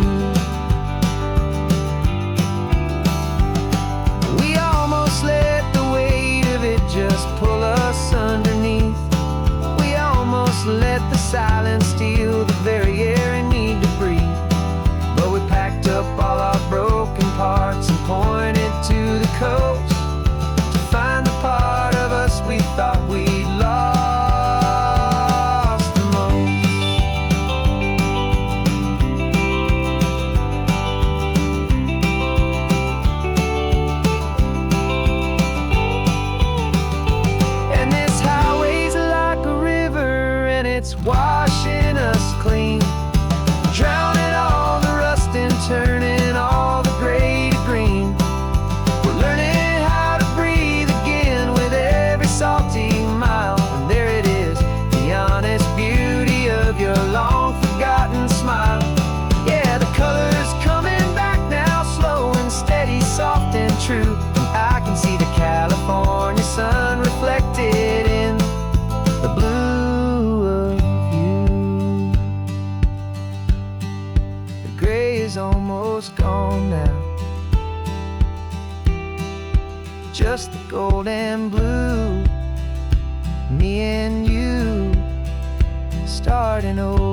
We almost let the weight of it just pull us underneath. We almost let the silence steal the very air I need to breathe. But we packed up all our broken parts and pointed to the coast to find the part of us we thought we'd lost the most. And this highway's like a river, and it's washing us clean, drowning all the rust and turning all the gray to green. We're learning how to breathe again with every salty mile. And there it is, the honest beauty of your long forgotten smile. Yeah, the color's coming back now, slow and steady, soft and true. And I can see the California sun reflected in the blue of you. The gray is almost gone now, just the gold and blue. Me and you starting over.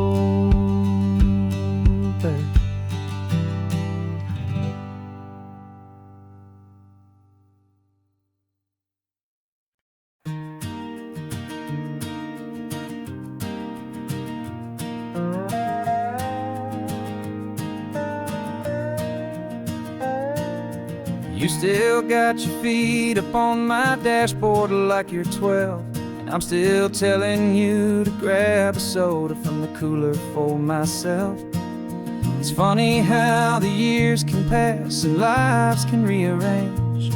You still got your feet up on my dashboard like you're 12, and I'm still telling you to grab a soda from the cooler for myself. It's funny how the years can pass and lives can rearrange,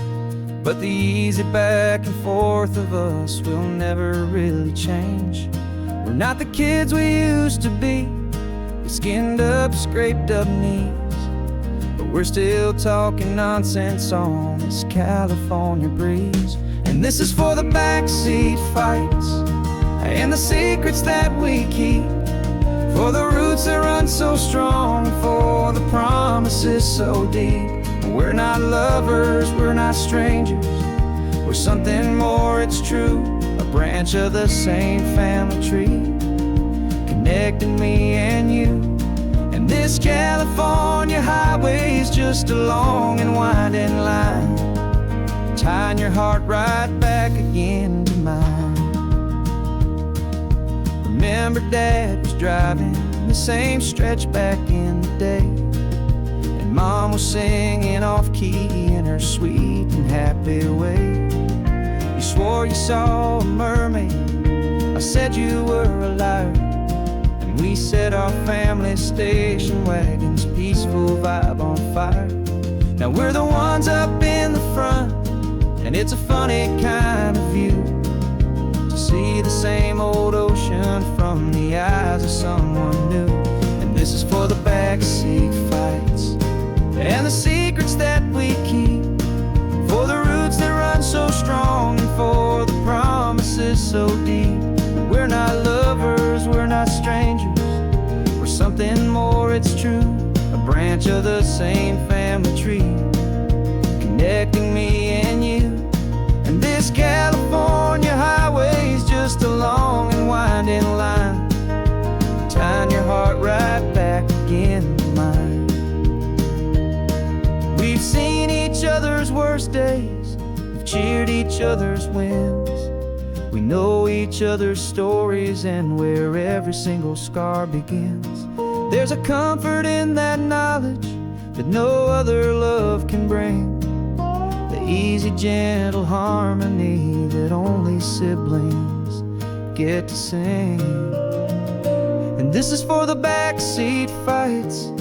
but the easy back and forth of us will never really change. We're not the kids we used to be, with skinned up, scraped up knees, but we're still talking nonsense on this California breeze. And this is for the backseat fights and the secrets that we keep, for the roots that run so strong, for the promises so deep. We're not lovers, we're not strangers, we're something more, it's true. A branch of the same family tree, connecting me and you. And this California highway is just a long and winding line, tying your heart right back again to mine. Remember Dad was driving the same stretch back in the day, and Mom was singing off-key in her sweet and happy way. You swore you saw a mermaid, I said you were a liar, and we set our family station wagon's peaceful vibe on fire. Now we're the ones up in the front, and it's a funny kind of view to see the same old ocean from the eyes of someone new. And this is for the backseat fights and the secrets that we keep, for the roots that run so strong, and for the promises so deep. We're not lovers, we're not strangers, we're something more, it's true. A branch of the same family tree, connecting me and you. And this California highway is just a long and winding line, tying your heart right back again to mine. We've seen each other's worst days, we've cheered each other's wins. We know each other's stories and where every single scar begins. There's a comfort in that knowledge that no other love can bring, the easy, gentle harmony that only siblings get to sing. And this is for the backseat fights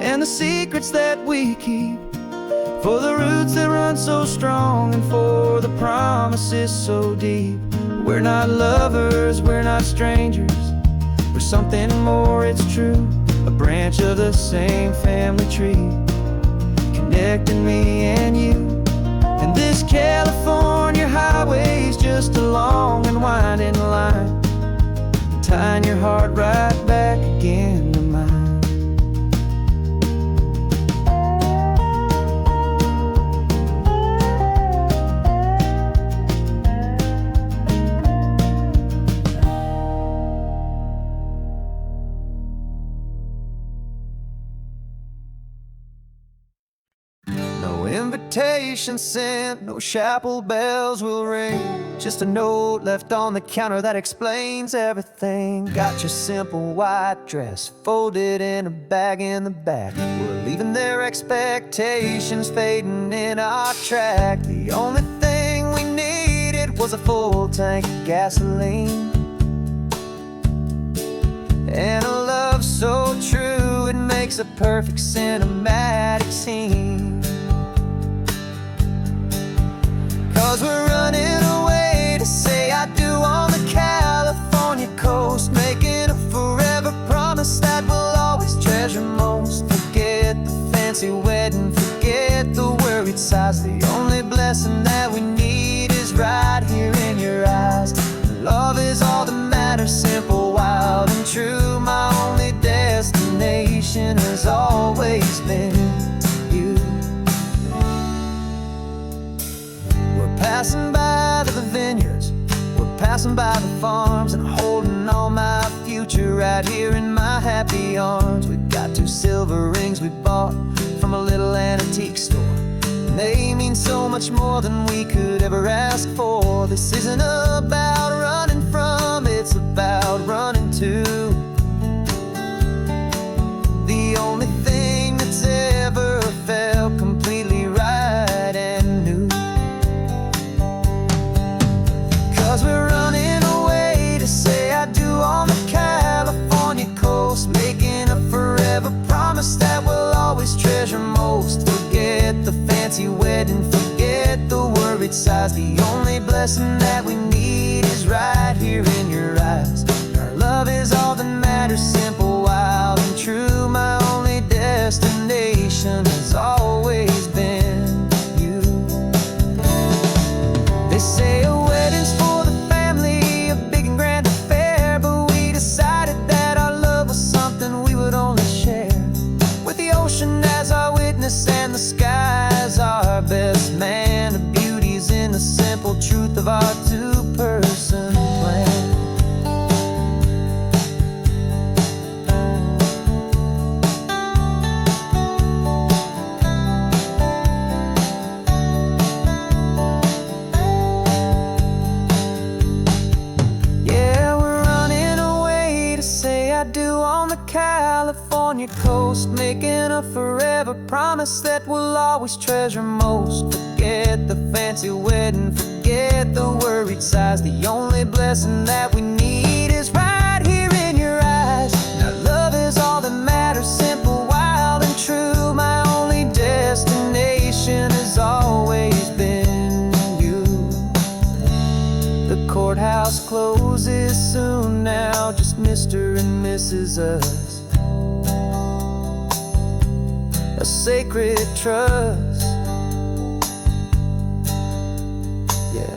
and the secrets that we keep, for the roots that run so strong, and for the promises so deep. We're not lovers, we're not strangers, we're something more, it's true. A branch of the same family tree, connecting me and you. And this California highway is just just a long and winding line, tying your heart right back again to mine. No invitation sent, no chapel bells will ring, just a note left on the counter that explains everything. Got your simple white dress folded in a bag in the back. We're leaving their expectations fading in our track. The only thing we needed was a full tank of gasoline, and a love so true it makes a perfect cinematic scene. 'Cause we're running away to say I do on the California coast, making a forever promise that we'll always treasure most. Forget the fancy wedding, forget the worried sighs. The only blessing that we need is right here in your eyes. Love is all that matters, simple, wild, and true. My only destination has always been you. We're passing by the vineyards, we're passing by the farms, and holding on my future right here in my happy arms. We've got 2 silver rings we bought from a little antique store, and they mean so much more than we could ever ask for. This isn't about running from, it's about running to the only thing that's ever felt completely right and new. 'Cause we're running away to say I do on the California coast, making a forever promise that we'll always treasure most. Forget the fancy wedding, forget the worried sighs. The only blessing that we need is right here in your eyes. Our love is all that matters, simple, wild, and true. My only destination has always been you. They say a wedding's for the family, a big and grand affair, but we decided that our love was something we would only share with the ocean as our witness and the sky as our best man. The beauty's in the simple truth of our 2-person plan. Yeah, we're running away to say I do on the California coast, making a forever promise that we'll always treasure most. Forget the fancy wedding, forget the worried sighs. The only blessing that we need is right here in your eyes. Now love is all that matters, simple, wild, and true. My only destination has always been you. The courthouse closes soon now, just Mr. and Mrs. Us, a sacred trust. Yeah,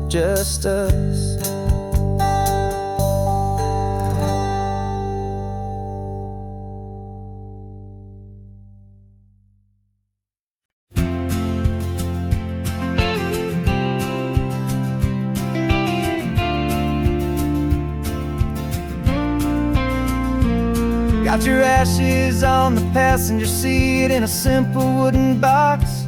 just us. Got your ashes on the passenger seat in a simple wooden box.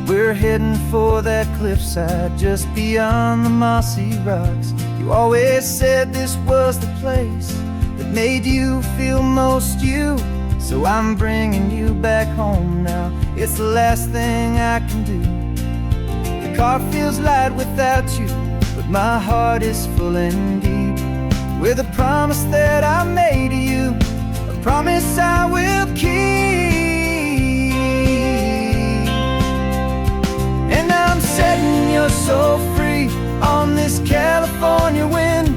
We're heading for that cliffside just beyond the mossy rocks. You always said this was the place that made you feel most you, so I'm bringing you back home now. It's the last thing I can do. The car feels light without you, but my heart is full and deep with a promise that I made to you, a promise I will keep. And I'm setting your soul free on this California wind,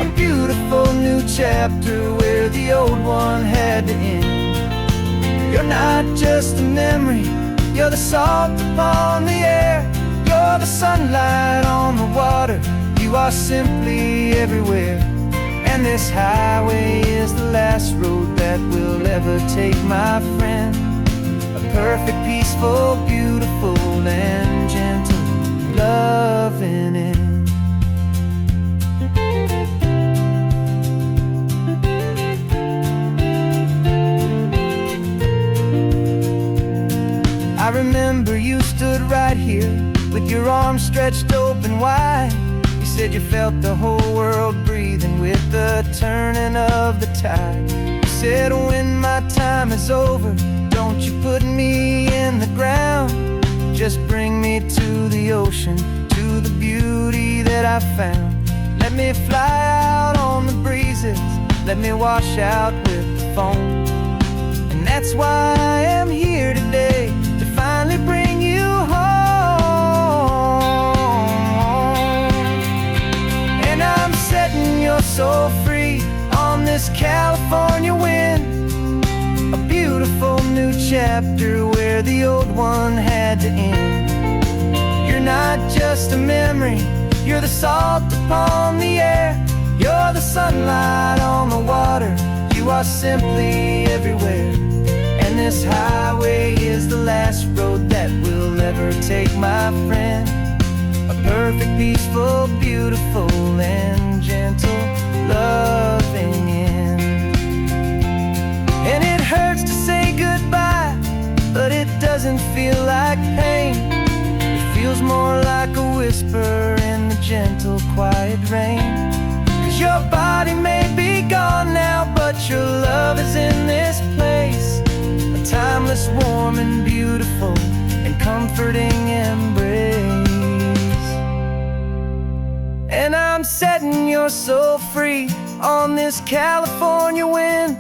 a beautiful new chapter where the old one had to end. You're not just a memory, you're You're the salt upon the air, you're the sunlight on the water. You are simply everywhere. And this highway is the last road that we'll ever take, my friend. A perfect, peaceful, beautiful, and gentle, loving end. I remember you stood right here with your arms stretched open wide. You said you felt the whole world breathing with the turning of the tide. You said, when my time is over, don't you put me in the ground. Just bring me to the ocean, to the beauty that I found. Let me fly out on the breezes, let me wash out with the foam. And that's why I am here today, to finally bring you home. And I'm setting your soul free on this California wind. A beautiful new chapter where the old one had to end. You're not just a memory, you're the salt upon the air. You're the sunlight on the water. You are simply everywhere. And this highway is the last road that we'll ever take, my friend. A perfect, peaceful, beautiful, and gentle, loving end. And it hurts to say goodbye, but it doesn't feel like pain. It feels more like a whisper in the gentle, quiet rain. 'Cause your body may be gone now, but your love is in this place. A timeless, warm, and beautiful, and comforting embrace. And I'm setting your soul free on this California wind.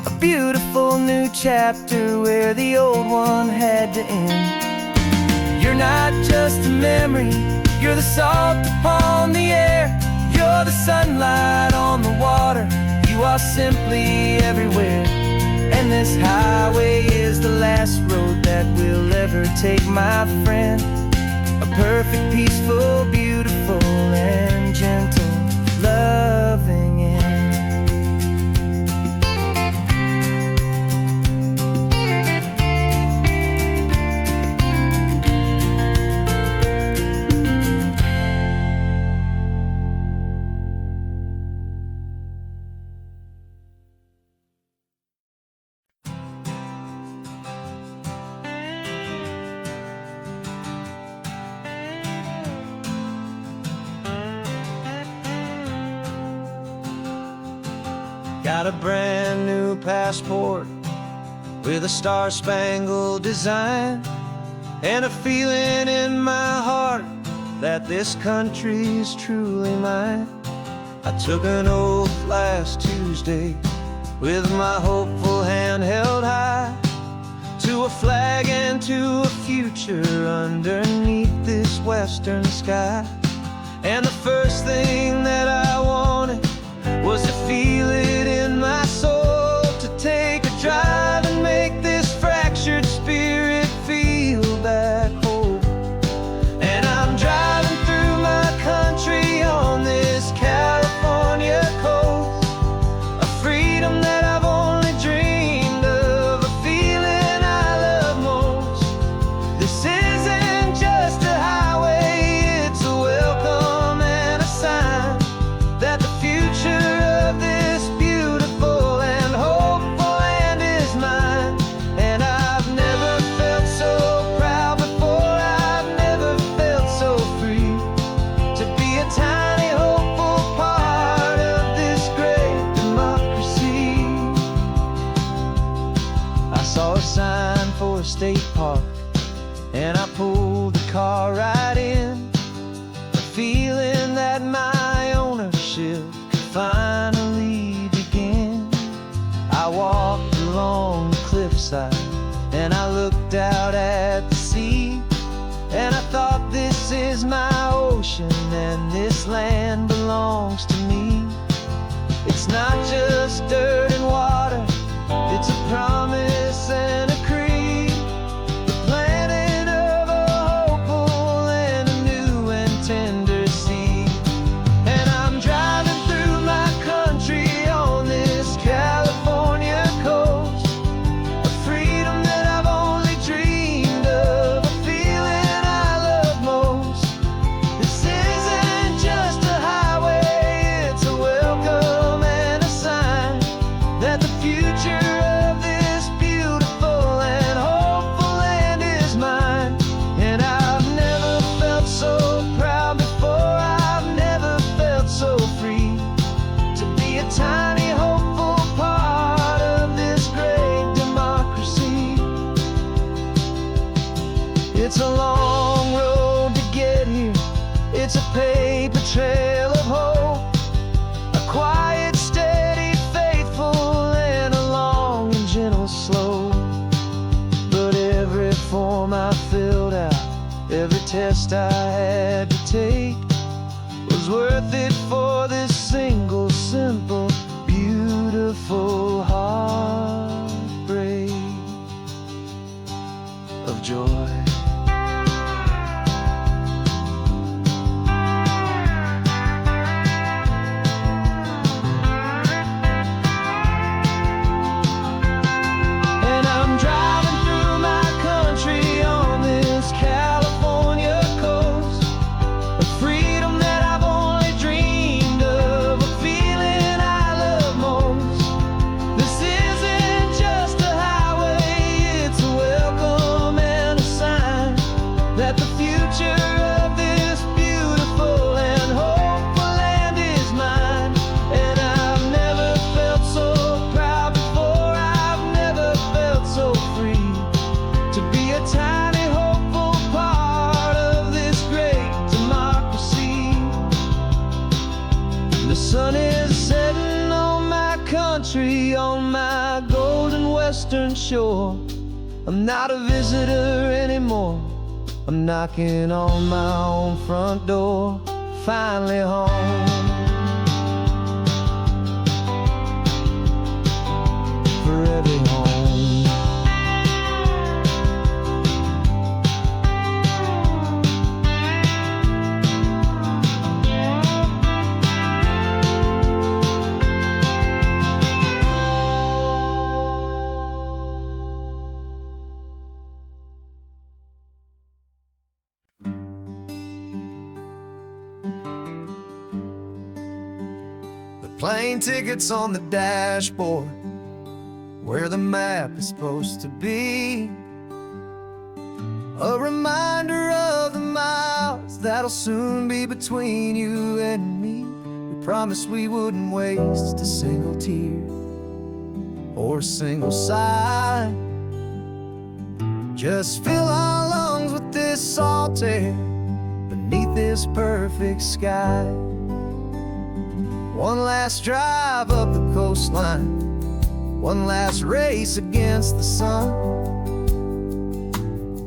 A beautiful new chapter where the old one had to end. You're not just a memory, you're the salt upon the air. You're the sunlight on the water. You are simply everywhere. And this highway is the last road that we'll ever take, my friend. A perfect, peaceful, beautiful, and gentle, loving end. Got a brand new passport with a star-spangled design, and a feeling in my heart that this country's truly mine. I took an oath last Tuesday with my hopeful hand held high, to a flag and to a future underneath this western sky. And the first thing that I wanted was to feel it in my soul, to take a drive and make this fractured spirit feel back home. And I'm driving through my country on this California coast, a freedom that I've only dreamed of, a feeling I love most. This isn't just a highway, it's a welcome and a sign that the future of this beautiful and hopeful land is mine. And I've never felt so proud before, I've never felt so free, to be a tiny hopeful part of this great democracy. I saw a sign for a state park, and I pulled the car right in, a feeling that my ownership could finally begin. I walked along the cliffside and I looked out at the sea, and I thought, this is my ocean and this land belongs to me. It's not just dirt and water, it's a promise and a creed. The It's a long road to get here. It's a paper trail of hope, a quiet, steady, faithful, and a long and gentle slope. But every form I filled out, every test I had to take, was worth it for this single, simple, beautiful heartbreak of joy. And I'm driving through my country on this California coast, a freedom that I've only dreamed of, a feeling I love most. This isn't just a highway, it's a welcome and a sign that the future of this beautiful and hopeful land is mine. And I've never felt so proud before, I've never felt so free to be a tiny, hopeful part of this great democracy. The sun is setting on my country, on my golden western shore. I'm not a visitor anymore, I'm knocking on my own front door, finally home. Forever home. Plane tickets on the dashboard, where the map is supposed to be. A reminder of the miles that'll soon be between you and me. We promised we wouldn't waste a single tear or a single sigh. Just fill our lungs with this salt air beneath this perfect sky. One last drive up the coastline, one last race against the sun,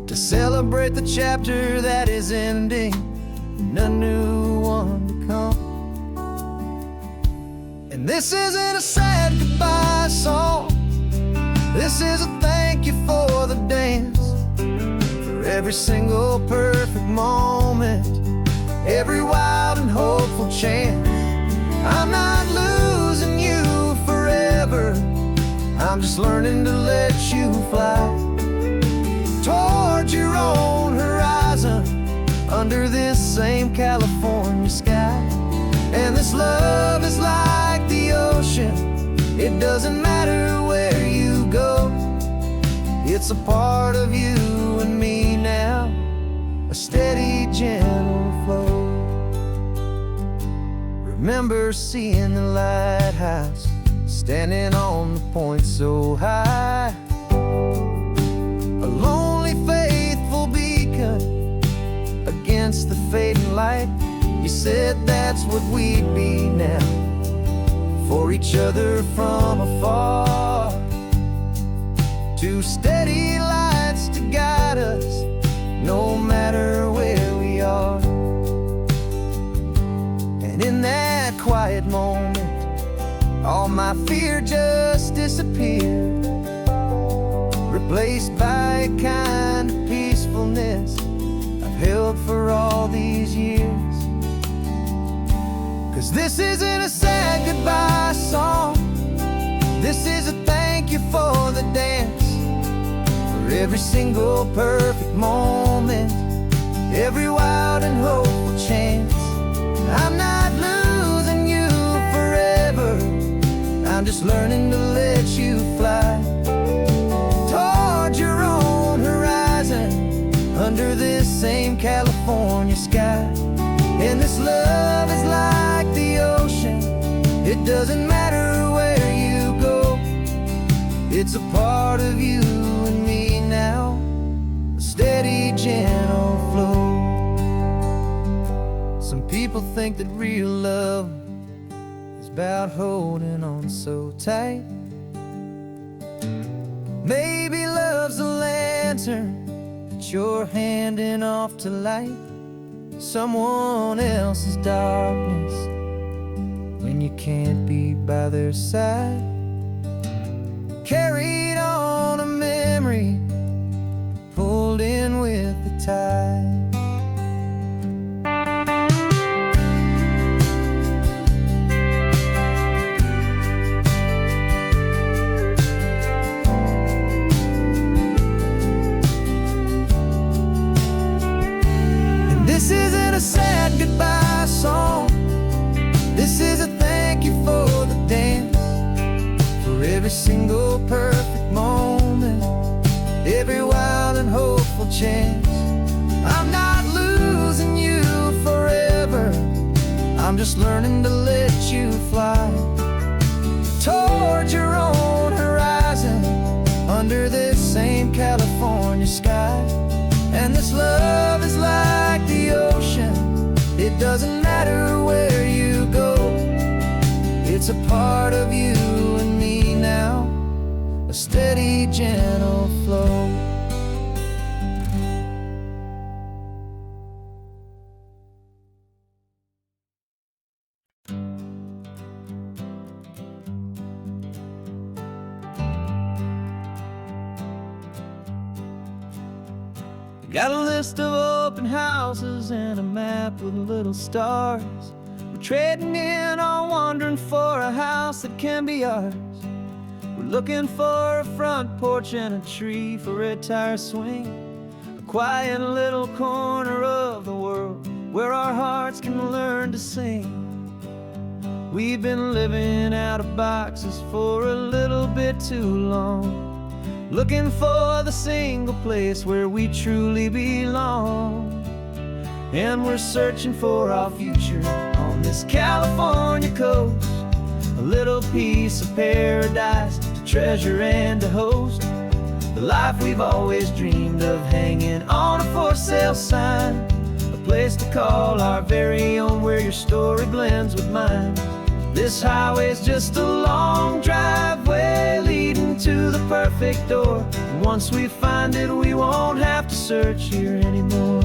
to celebrate the chapter that is ending and a new one to come. And this isn't a sad goodbye song, this is a thank you for the dance, for every single perfect moment, every wild and hopeful chance. I'm not losing you forever, I'm just learning to let you fly towards your own horizon, under this same California sky. And this love is like the ocean, it doesn't matter where you go, it's a part of you and me now, a steady, gentle flow. Remember seeing the lighthouse, standing on the point so high, a lonely, faithful beacon against the fading light. You said that's what we'd be now, for each other from afar. Two steady lights to guide us, no matter where we are. And in that quiet moment, all my fear just disappeared, replaced by a kind of peacefulness I've held for all these years. 'Cause this isn't a sad goodbye song, this is a thank you for the dance, for every single perfect moment, every wild and hopeful chance. I'm not losing you forever, I'm just learning to let you fly towards your own horizon, under this same California sky. And this love is like the ocean, it doesn't matter where you go, it's a part of you and me now, a steady, gentle think that real love is about holding on so tight. Maybe love's a lantern that you're handing off to light someone else's darkness when you can't be by their side. Carried on a memory, pulled in with the tide. This isn't a sad goodbye song. This is a thank you for the dance, for every single perfect moment, every wild and hopeful chance. I'm not losing you forever, I'm just learning to let you fly towards your own horizon, under this same California sky. And this love is like the ocean, it doesn't matter where you go. It's a part of you and me now, a steady, gentle flow. Got a list of open houses and a map with little stars. We're trading in or wandering for a house that can be ours. We're looking for a front porch and a tree for a tire swing, a quiet little corner of the world where our hearts can learn to sing. We've been living out of boxes for a little bit too long, looking for the single place where we truly belong. And we're searching for our future on this California coast, a little piece of paradise to treasure and to host, the life we've always dreamed of, hanging on a for sale sign, a place to call our very own, where your story blends with mine. This highway's just a long driveway leading to the perfect door. And once we find it, we won't have to search here anymore.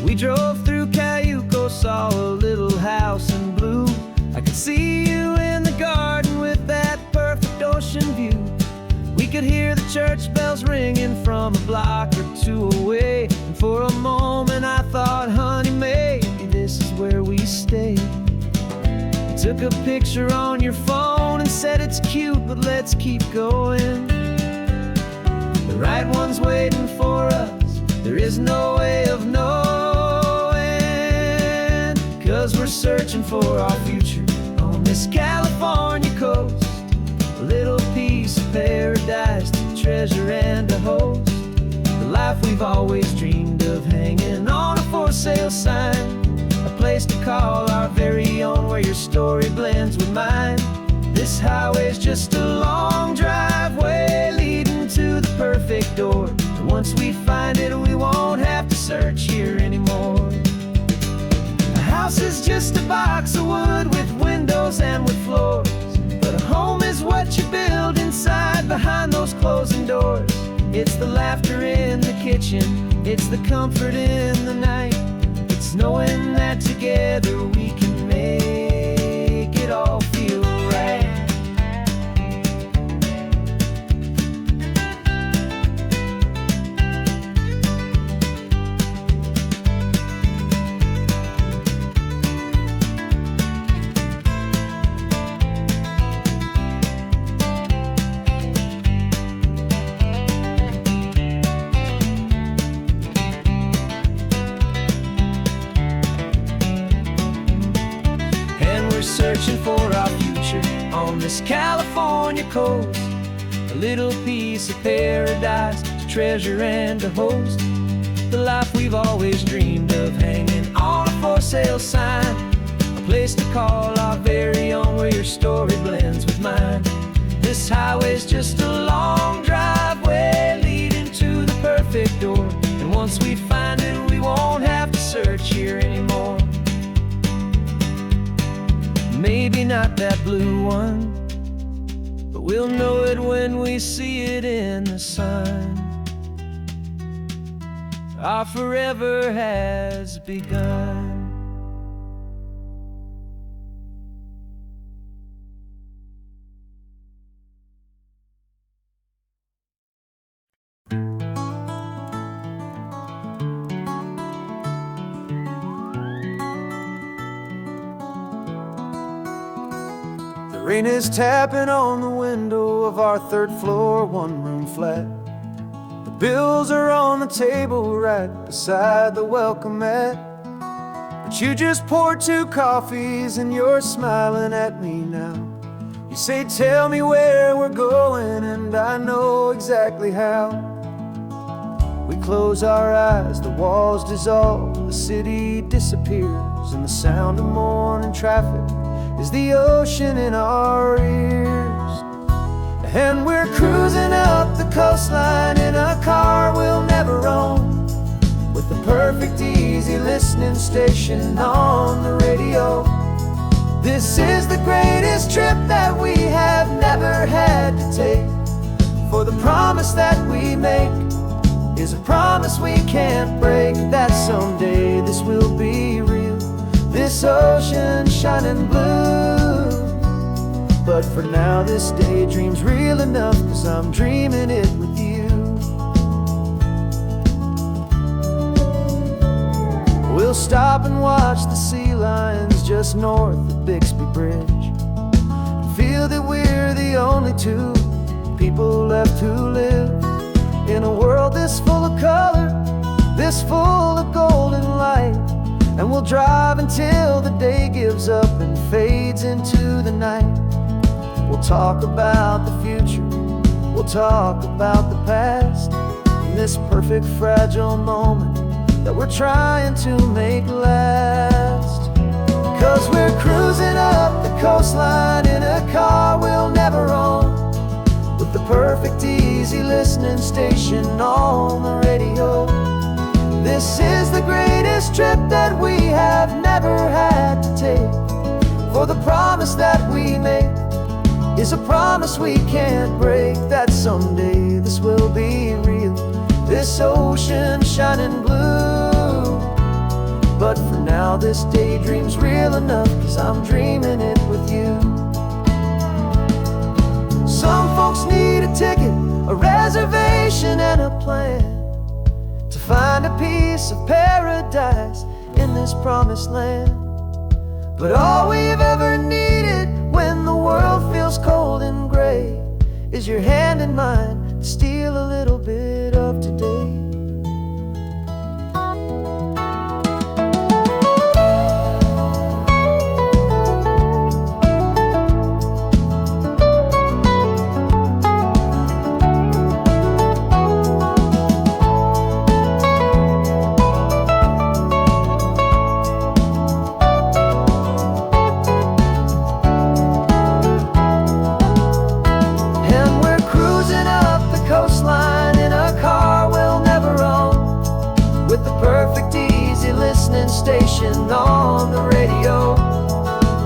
We drove through Cayuco, saw a little house in blue. I could see you in the garden with that perfect ocean view. We could hear the church bells ringing from a block or two away. And for a moment I thought, honey, maybe this is where we stay. You took a picture on your phone and said it's cute, but let's keep going. The right one's waiting for us, there is no way of knowing, 'cause we're searching for our future on this California coast, a little piece of paradise to treasure and to host, the life we've always dreamed of, hanging on a for sale sign, a place to call our very own, where your story blends with mine. This highway's just a long driveway leading to the perfect door. And once we find it, we won't have to search here anymore. A house is just a box of wood with windows and with floors, but a home is what you build inside behind those closing doors. It's the laughter in the kitchen, it's the comfort in the night, it's knowing that together we can make it all feel right. Searching for our future on this California coast, a little piece of paradise to treasure and to host, the life we've always dreamed of, hanging on a for sale sign, a place to call our very own, where your story blends with mine. This highway's just a long driveway leading to the perfect door, and once we find it, we won't like that blue one, but we'll know it when we see it in the sun. Our forever has begun. The rain is tapping on the window of our third floor, one-room flat. The bills are on the table right beside the welcome mat. But you just poured 2 coffees and you're smiling at me now. You say, tell me where we're going, and I know exactly how. We close our eyes, the walls dissolve, the city disappears, and the sound of morning traffic is the ocean in our ears. And we're cruising up the coastline in a car we'll never own, with the perfect easy listening station on the radio. This is the greatest trip that we have never had to take, for the promise that we make is a promise we can't break, that someday this will be real, this ocean shining blue. But for now this daydream's real enough, 'cause I'm dreaming it with you. We'll stop and watch the sea lions just north of Bixby Bridge, feel that we're the only 2 people left who live in a world this full of color, this full of golden light. And we'll drive until the day gives up and fades into the night. We'll talk about the future, we'll talk about the past, in this perfect fragile moment that we're trying to make last. 'Cause we're cruising up the coastline in a car we'll never own, with the perfect easy listening station on the radio. This is the greatest trip that we have never had to take, for the promise that we make is a promise we can't break, that someday this will be real, this ocean shining blue. But for now this daydream's real enough, 'cause I'm dreaming it with you. Some folks need a ticket, a reservation and a plan to find a piece of paradise in this promised land. But all we've ever needed when the world feels cold and gray is your hand in mine to steal a little bit of today. Station on the radio.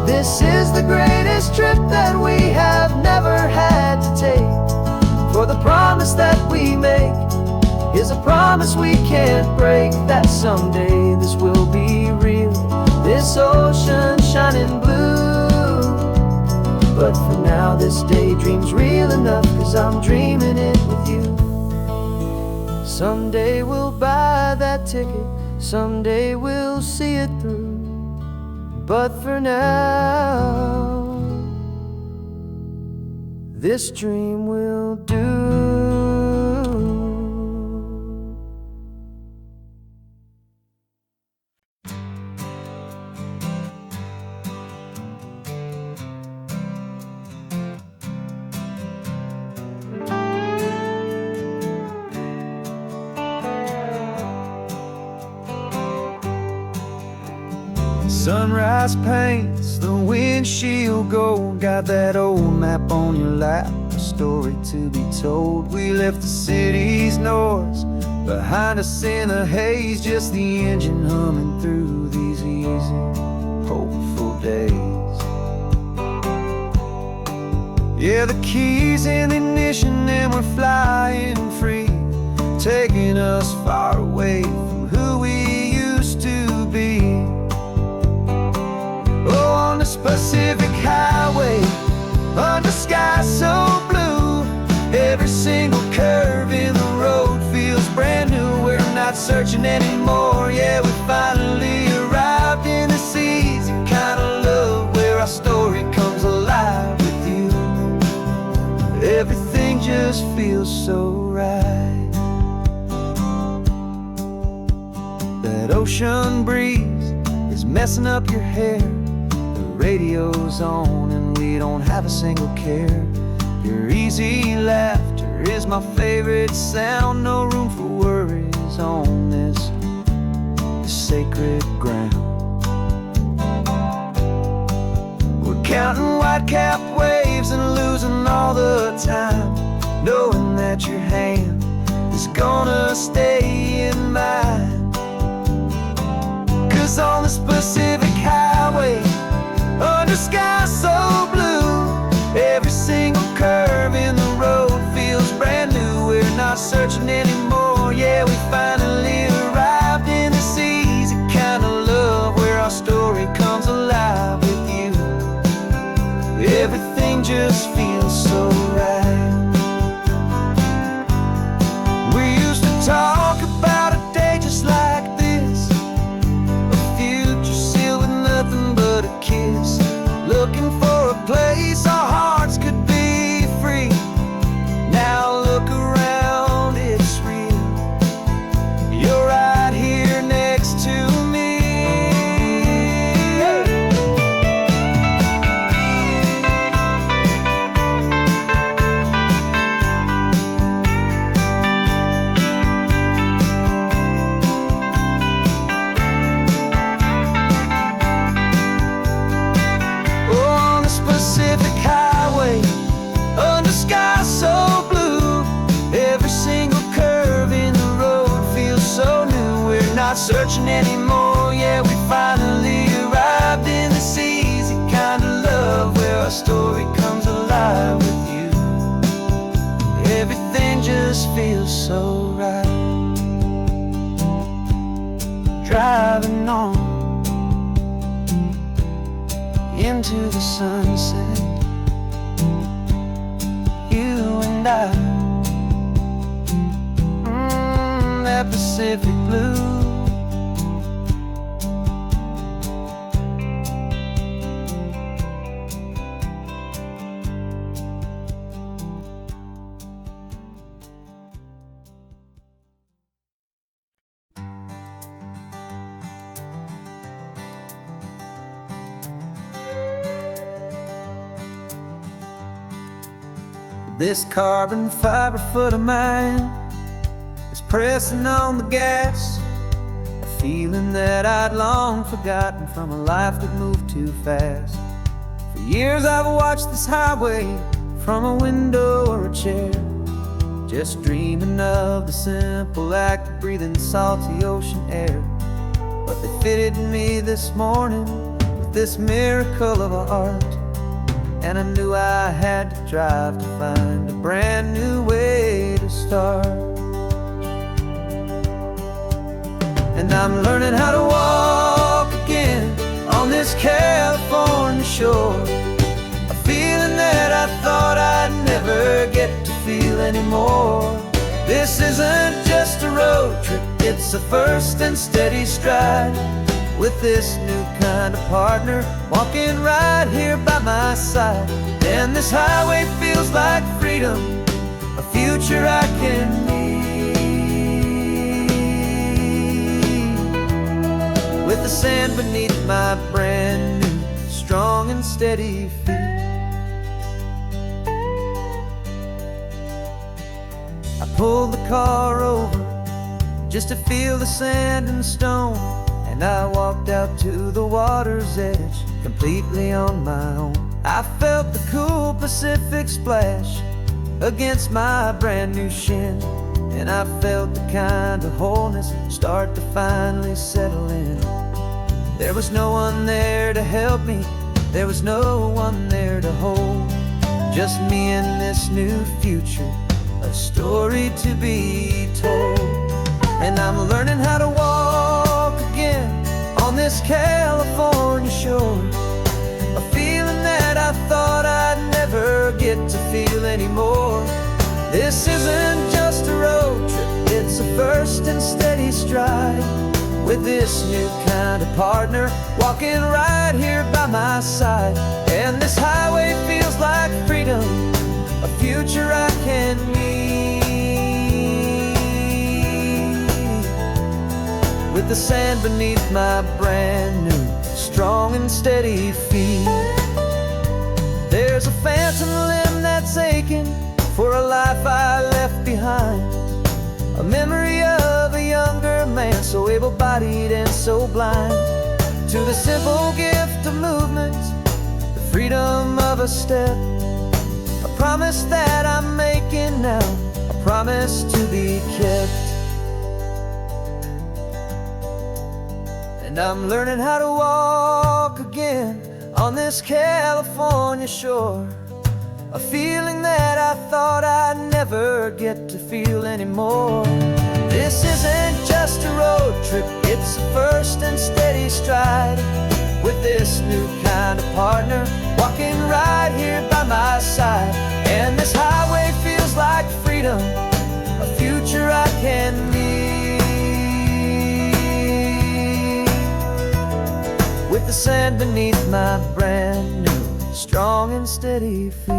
This is the greatest trip that we have never had to take, for the promise that we make is a promise we can't break, that someday this will be real, this ocean shining blue. But for now this daydream's real enough, 'cause I'm dreaming it with you. Someday we'll buy that ticket, someday we'll see it through, but for now this dream will do. Sunrise paints the windshield gold, got that old map on your lap, a story to be told. We left the city's noise behind us in the haze, just the engine humming through these easy, hopeful days. Yeah, the key's in the ignition and we're flying free, taking us far away from who we used to be. Oh, on this Pacific highway, under skies so blue, every single curve in the road feels brand new. We're not searching anymore, yeah, we finally arrived in this easy kind of love where our story comes alive with you. Everything just feels so right. That ocean breeze is messing up your hair, the radio's on and we don't have a single care. Your easy laughter is my favorite sound, no room for worries on this sacred ground. We're counting white-capped waves and losing all the time, knowing that your hand is gonna stay in mine. 'Cause on this Pacific highway, under skies so blue, every single curve in the road feels brand new. We're not searching anymore, yeah, we finally arrived in this easy kind of love where our story comes alive with you. Everything just feels so right. We used to talk about a day just like this, a future sealed with nothing but a kiss, looking for a place our hearts could be free. Now look around, it's real. You're right here next to me. On the Pacific highway, under skies so blue, every single curve in the road feels so new. We're not searching anymore, yeah, we finally arrived in this easy kind of love where our story comes alive with you. Everything just feels so right. Driving on into the sunset, you and I, that Pacific blue. This carbon fiber foot of mine is pressing on the gas, a feeling that I'd long forgotten from a life that moved too fast. For years I've watched this highway from a window or a chair, just dreaming of the simple act of breathing salty ocean air. But they fitted me this morning with this miracle of art, and I knew I had to drive to find a brand new way to start. And I'm learning how to walk again on this California shore, a feeling that I thought I'd never get to feel anymore. This isn't just a road trip, it's a first and steady stride, with this new kind of partner walking right here by my side. And this highway feels like freedom, a future I can need, with the sand beneath my brand new, strong and steady feet. I pulled the car over just to feel the sand and stone, and I walked out to the water's edge, completely on my own. I felt the cool Pacific splash against my brand new shin, and I felt the kind of wholeness start to finally settle in. There was no one there to help me, there was no one there to hold, just me and this new future, a story to be told. And I'm learning how to walk again on this California shore, a feeling that I thought I'd never get to feel anymore. This isn't just a road trip, it's a first and steady stride, with this new kind of partner walking right here by my side. And this highway feels like freedom, a future I can meet, with the sand beneath my brand new, strong and steady feet. There's a phantom limb that's aching for a life I left behind, a memory of a younger man, so able-bodied and so blind, to the simple gift of movement, the freedom of a step, a promise that I'm making now, a promise to be kept. And I'm learning how to walk again on this California shore, a feeling that I thought I'd never get to feel anymore. This isn't just a road trip, it's a first and steady stride, with this new kind of partner walking right here by my side. And this highway feels like freedom, a future I can meet, with the sand beneath my brand new, strong and steady feet.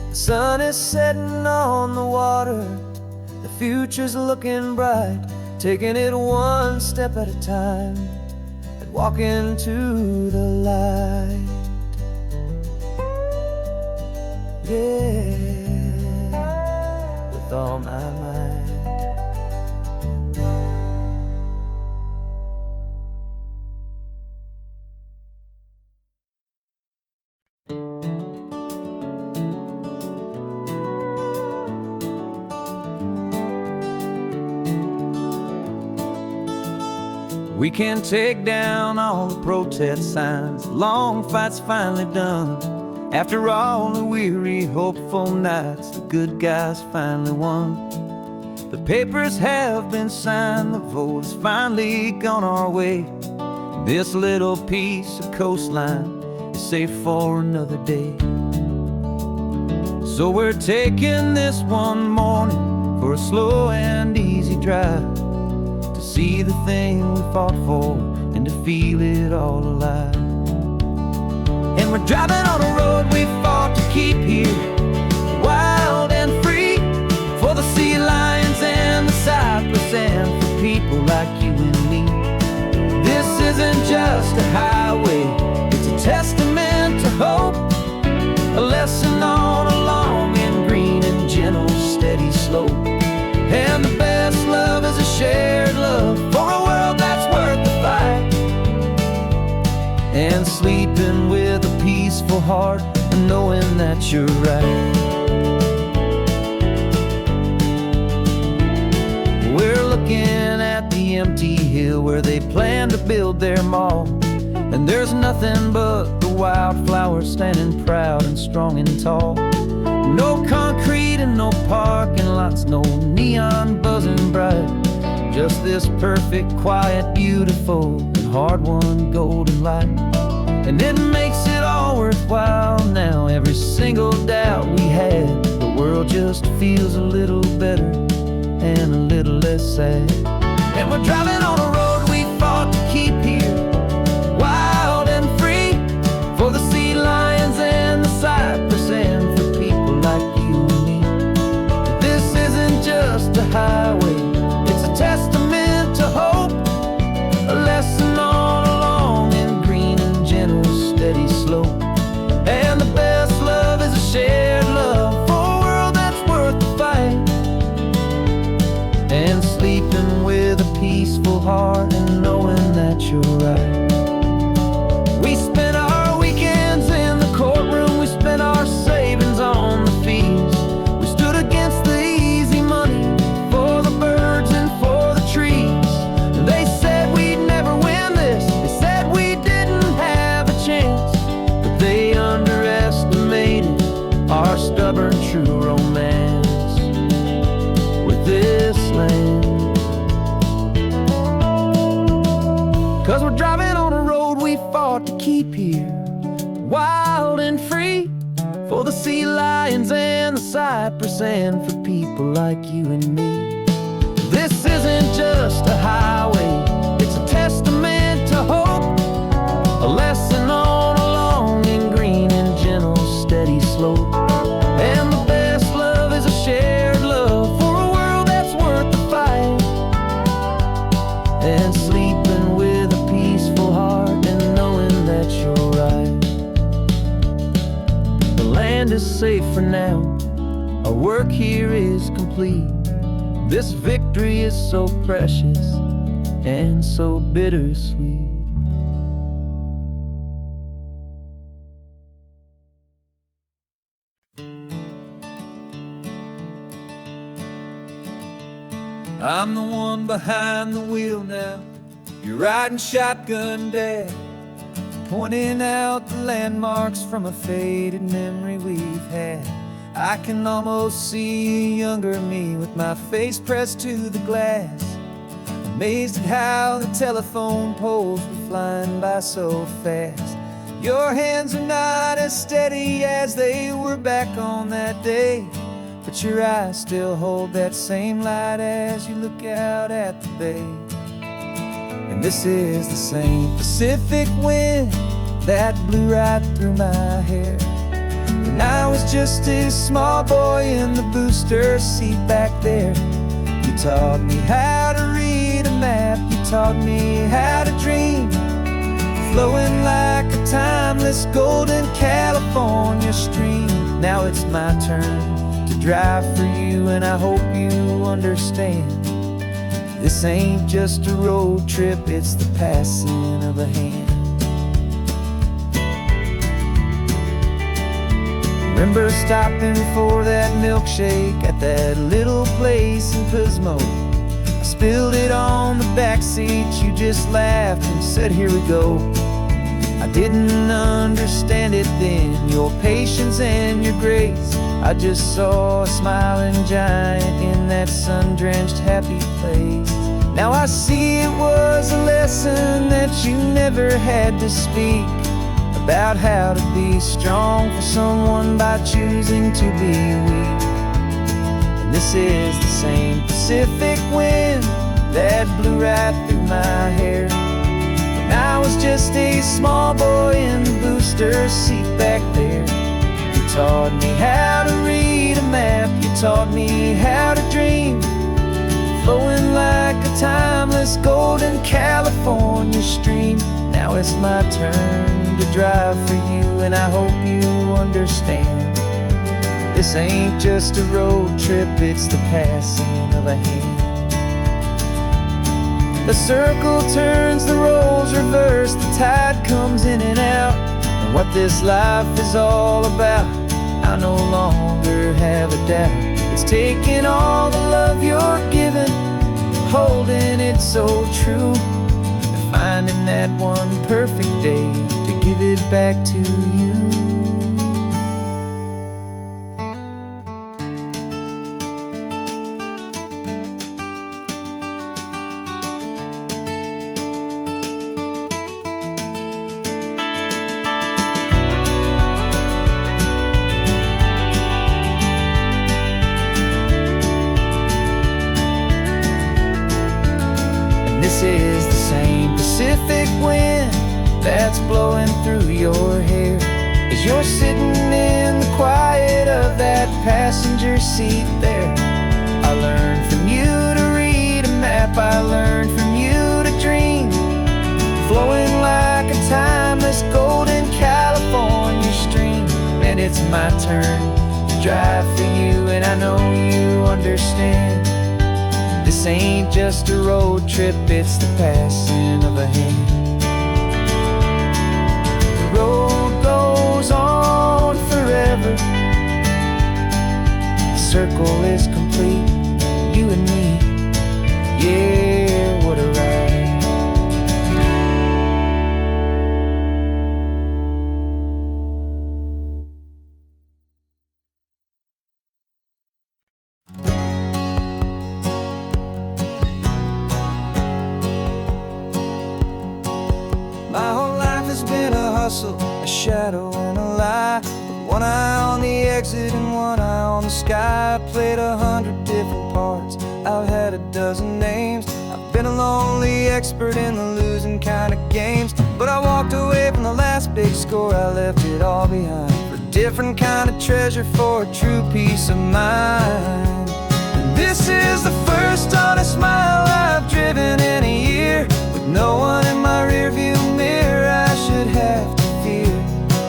The sun is setting on the water, the future's looking bright, taking it one step at a time and walking to the light. Yeah, with all my might. We can take down all the protest signs, long fight's finally done. After all the weary, hopeful nights, the good guys finally won. The papers have been signed, the vote has finally gone our way. This little piece of coastline is safe for another day. So we're taking this one morning for a slow and easy drive, to see the thing we fought for and to feel it all alive. And we're driving on a road we fought to keep here, wild and free, for the sea lions and the cypress and for people like you and me. This isn't just a highway, it's a testament to hope, a lesson on a long and green and gentle steady slope. And the best love is a shared love for a world that's worth the fight, and sleeping with a peaceful heart and knowing that you're right. We're looking at the empty hill where they plan to build their mall, and there's nothing but the wildflowers standing proud and strong and tall. No concrete and no parking lots, no neon buzzing bright, just this perfect, quiet, beautiful, and hard-won golden light. And it makes it all worthwhile now, every single doubt we had. The world just feels a little better and a little less sad. And we're driving on a road we fought to keep here, wild and free, for the sea lions and the cypress and for people like you and me. This isn't just a highway, it's a testament to hope, a lesson on a long and green and gentle steady slope. And the best love is a shared love for a world that's worth the fight, and sleeping with a peaceful heart stubborn true romance with this land. 'Cause we're driving on a road we fought to keep here, wild and free, for the sea lions and the cypress and for people like you and me. This isn't just a highway, it's a testament to hope, a lesson on a long and green and gentle steady slope. And the best love is a shared love for a world that's worth the fight, and sleeping with a peaceful heart and knowing that you're right. The land is safe for now, our work here is complete. This victory is so precious and so bittersweet. I'm the one behind the wheel now, you're riding shotgun, Dad, pointing out the landmarks from a faded memory we've had. I can almost see a younger me with my face pressed to the glass, amazed at how the telephone poles were flying by so fast. Your hands are not as steady as they were back on that day, but your eyes still hold that same light as you look out at the bay. And this is the same Pacific wind that blew right through my hair when I was just a small boy in the booster seat back there. You taught me how to read a map, you taught me how to dream, flowing like a timeless golden California stream. Now it's my turn to drive for you, and I hope you understand. This ain't just a road trip, it's the passing of a hand. Remember stopping for that milkshake at that little place in Pismo? I spilled it on the back seat, you just laughed and said, "Here we go." I didn't understand it then, your patience and your grace. I just saw a smiling giant in that sun-drenched happy place. Now I see it was a lesson that you never had to speak, about how to be strong for someone by choosing to be weak. And this is the same Pacific wind that blew right through my hair when I was just a small boy in the booster seat back there. You taught me how to read a map, you taught me how to dream, flowing like a timeless golden California stream. Now it's my turn to drive for you, and I hope you understand. This ain't just a road trip, it's the passing of a hand. The circle turns, the roles reverse, the tide comes in and out, and what this life is all about, I no longer have a doubt. It's taking all the love you're giving, holding it so true, and finding that one perfect day to give it back to you. This is the same Pacific wind that's blowing through your hair as you're sitting in the quiet of that passenger seat there. I learned from you to read a map, I learned from you to dream, flowing like a timeless golden California stream. And it's my turn to drive for you, and I know you understand. This ain't just a road trip, it's the passing of a hand. The road goes on forever, the circle is complete, you and me, yeah, what a ride. hustle, a shadow and a lie. With one eye on the exit and one eye on the sky. I played 100 different parts, I've had a dozen names. I've been a lonely expert in the losing kind of games. But I walked away from the last big score, I left it all behind for a different kind of treasure, for a true peace of mind. And this is the first honest mile I've driven in a year, with no one in my rearview mirror I should have to fear.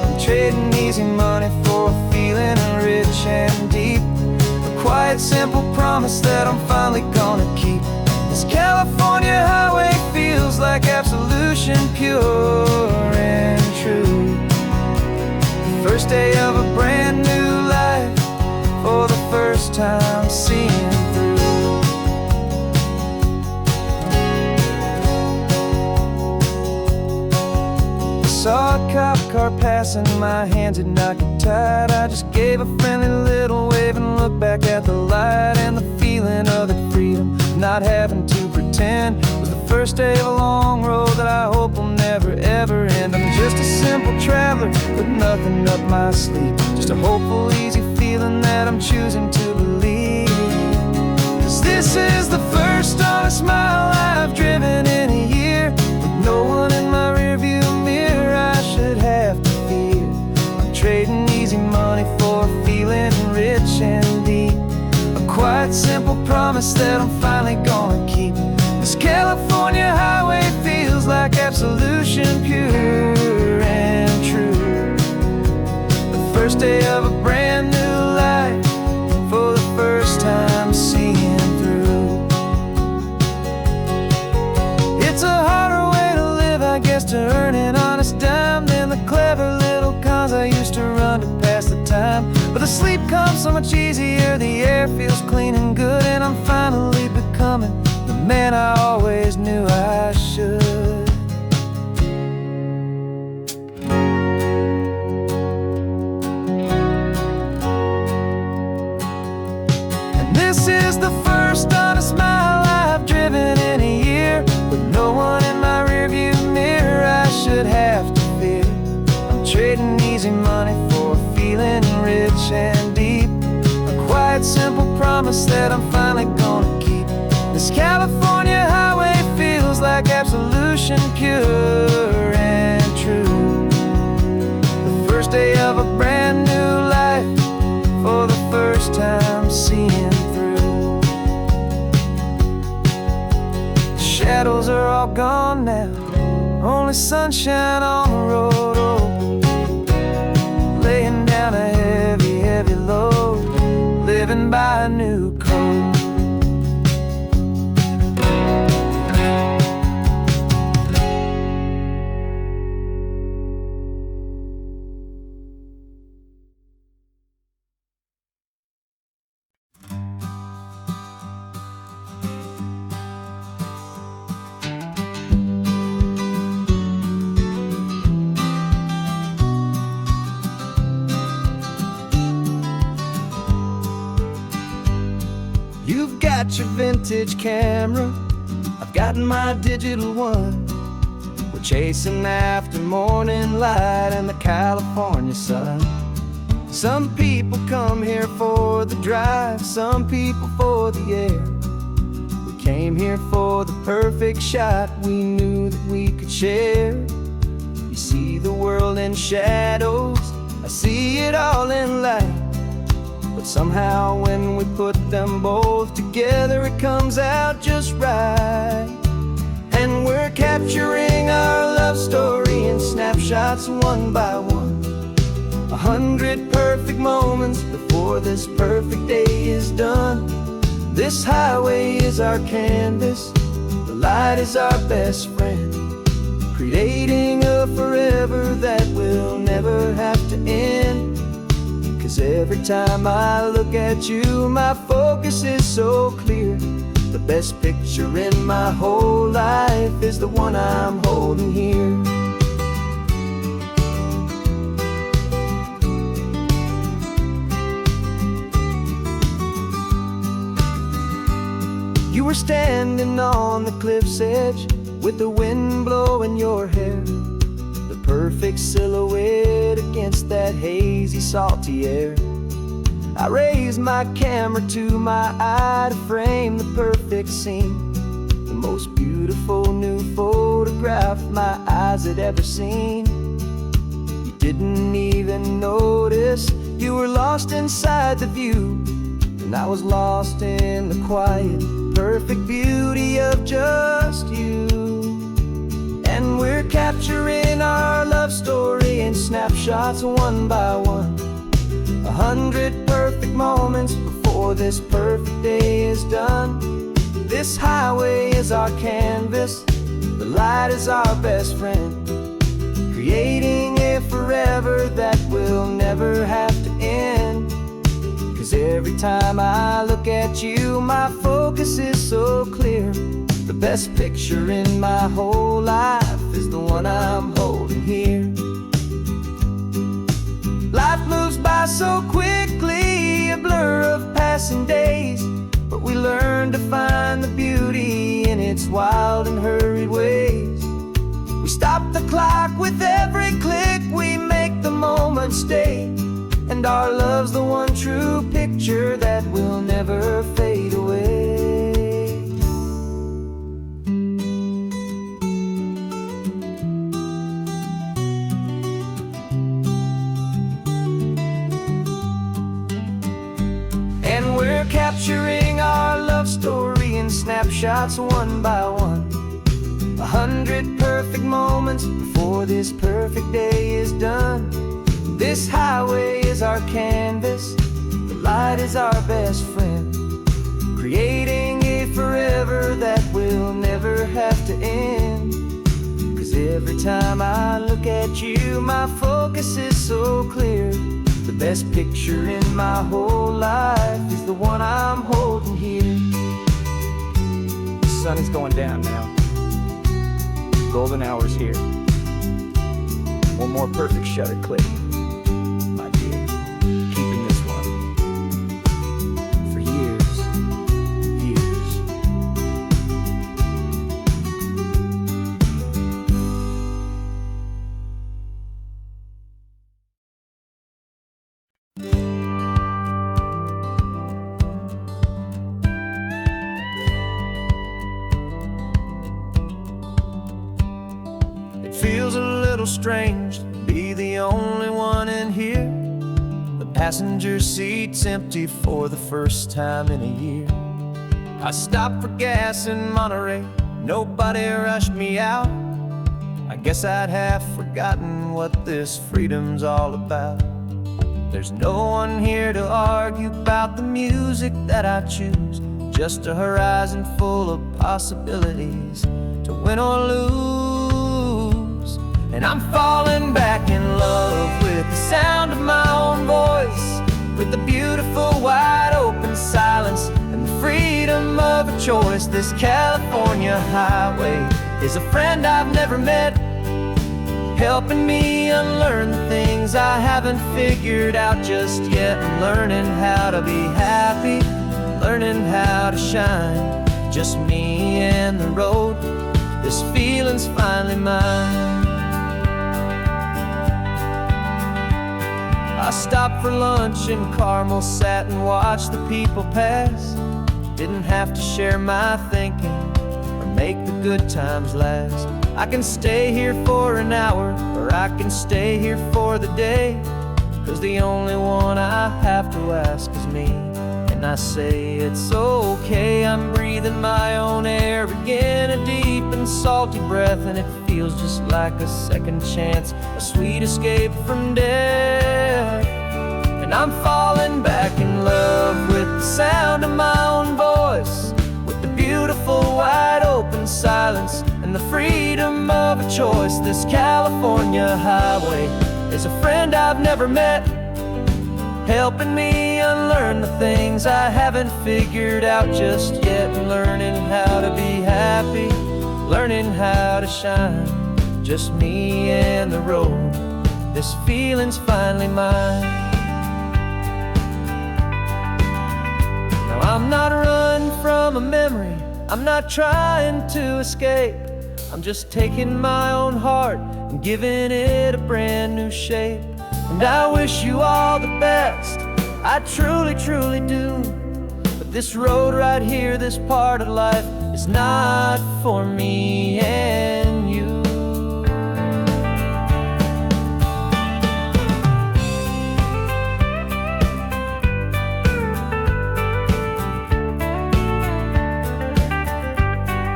I'm trading easy money for a feeling rich and deep, a quiet simple promise that I'm finally gonna keep. This California highway feels like absolution, pure and true. The first day of a brand new life, for the first time seeing through. Saw a cop car passing, my hands had not get tied. I just gave a friendly little wave and looked back at the light. And the feeling of the freedom, not having to pretend, was the first day of a long road that I hope will never ever end. I'm just a simple traveler with nothing up my sleeve, just a hopeful easy feeling that I'm choosing to believe. 'Cause this is the first honest mile I've driven in a year, with no one in my rearview mirror I should have to fear. I'm trading easy money for a feeling rich and deep, a quiet simple promise that I'm finally gonna keep. This California highway feels like absolution, pure and true. The first day of a brand new life, for the first time seeing through. It's a harder way to live, I guess, to earn an honest dime than the clever little cons I used to run to pass the time. But the sleep comes so much easier, the air feels clean and good, and I'm finally becoming the man I always knew I should. And this is the first honest mile I've driven in a year, with no one in my rearview mirror I should have to fear. I'm trading easy money for a feeling rich and deep, a quiet simple promise that I'm finally gonna keep. This California highway feels like absolution, pure and true. The first day of a brand new life, for the first time seeing through. The shadows are all gone now, only sunshine on the road. Oh, laying down a heavy, heavy load, living by a new code. You've got your vintage camera, I've got my digital one. We're chasing after morning light and the California sun. Some people come here for the drive, some people for the air. We came here for the perfect shot we knew that we could share. You see the world in shadows, I see it all in light. But somehow when we put them both together, it comes out just right. And we're capturing our love story in snapshots one by one, 100 perfect moments before this perfect day is done. This highway is our canvas, the light is our best friend, creating a forever that will never have to end. 'Cause every time I look at you, my focus is so clear. The best picture in my whole life is the one I'm holding here. You were standing on the cliff's edge with the wind blowing your hair. The perfect silhouette against that hazy, salty air. I raised my camera to my eye to frame the perfect scene, the most beautiful new photograph my eyes had ever seen. You didn't even notice you were lost inside the view, and I was lost in the quiet, perfect beauty of just you. And we're capturing our love story in snapshots one by one, 100 perfect moments before this perfect day is done. This highway is our canvas, the light is our best friend, creating a forever that will never have to end. 'Cause every time I look at you, my focus is so clear. The best picture in my whole life is the one I'm holding here. Life moves by so quickly, a blur of passing days, but we learn to find the beauty in its wild and hurried ways. We stop the clock with every click, we make the moment stay, and our love's the one true picture that will never fade away. And we're capturing our love story in snapshots one by one, 100 perfect moments before this perfect day is done. This highway is our canvas, the light is our best friend, creating a forever that will never have to end. 'Cause every time I look at you, my focus is so clear. The best picture in my whole life is the one I'm holding here. The sun is going down now. Golden hour's here. One more perfect shutter click, my dear. Keeping this one for years, years. It feels a little strange to be the only one in here. The passenger seat's empty for the first time in a year. I stopped for gas in Monterey, nobody rushed me out. I guess I'd have forgotten what this freedom's all about. There's no one here to argue about the music that I choose, just a horizon full of possibilities to win or lose. And I'm falling back in love with the sound of my own voice, with the beautiful wide open silence and the freedom of a choice. This California highway is a friend I've never met, helping me unlearn the things I haven't figured out just yet, and learning how to be happy, learning how to shine. Just me and the road, this feeling's finally mine. I stopped for lunch in Carmel, sat and watched the people pass. Didn't have to share my thinking or make the good times last. I can stay here for an hour, or I can stay here for the day, 'cause the only one I have to ask is me. And I say it's okay, I'm breathing my own air again, a deep and salty breath, and it feels just like a second chance, a sweet escape from death. And I'm falling back in love with the sound of my own voice, with the beautiful wide open silence and the freedom of a choice. This California highway is a friend I've never met, helping me unlearn the things I haven't figured out just yet, and learning how to be happy, learning how to shine. Just me and the road, this feeling's finally mine. Now I'm not running from a memory, I'm not trying to escape. I'm just taking my own heart and giving it a brand new shape. And I wish you all the best, I truly, truly do. But this road right here, this part of life, is not for me and you.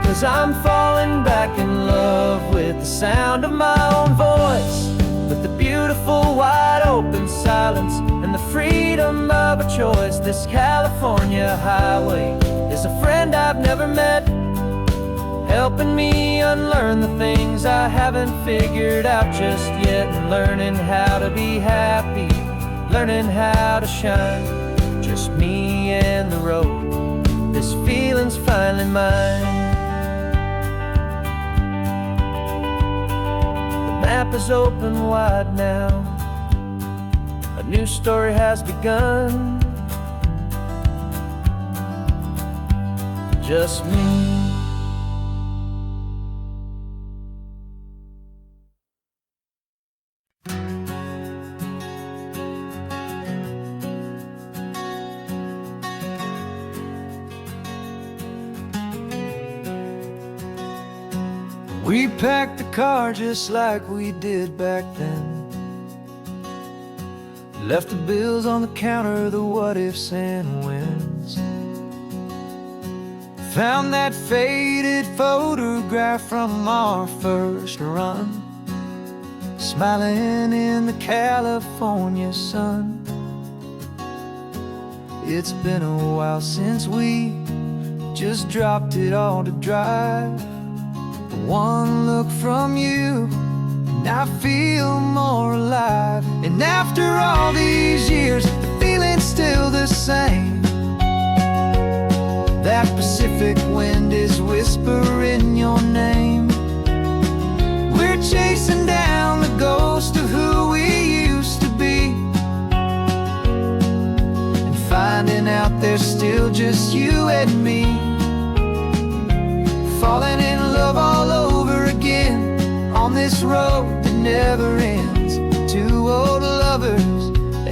Cause I'm falling back in love with the sound of my own voice, with the beautiful wide open silence and the freedom of a choice. This California highway is a friend I've never met, helping me unlearn the things I haven't figured out just yet, and learning how to be happy, learning how to shine. Just me and the road, this feeling's finally mine. The map is open wide now, a new story has begun. Just me. We packed the car just like we did back then, left the bills on the counter, the what ifs and whens. Found that faded photograph from our first run, smiling in the California sun. It's been a while since we just dropped it all to drive. One look from you and I feel more alive. And after all these years, the feeling's still the same. That Pacific wind is whispering your name. We're chasing down the ghost of who we used to be, and finding out there's still just you and me. Falling in love all over again on this road that never ends. Two old lovers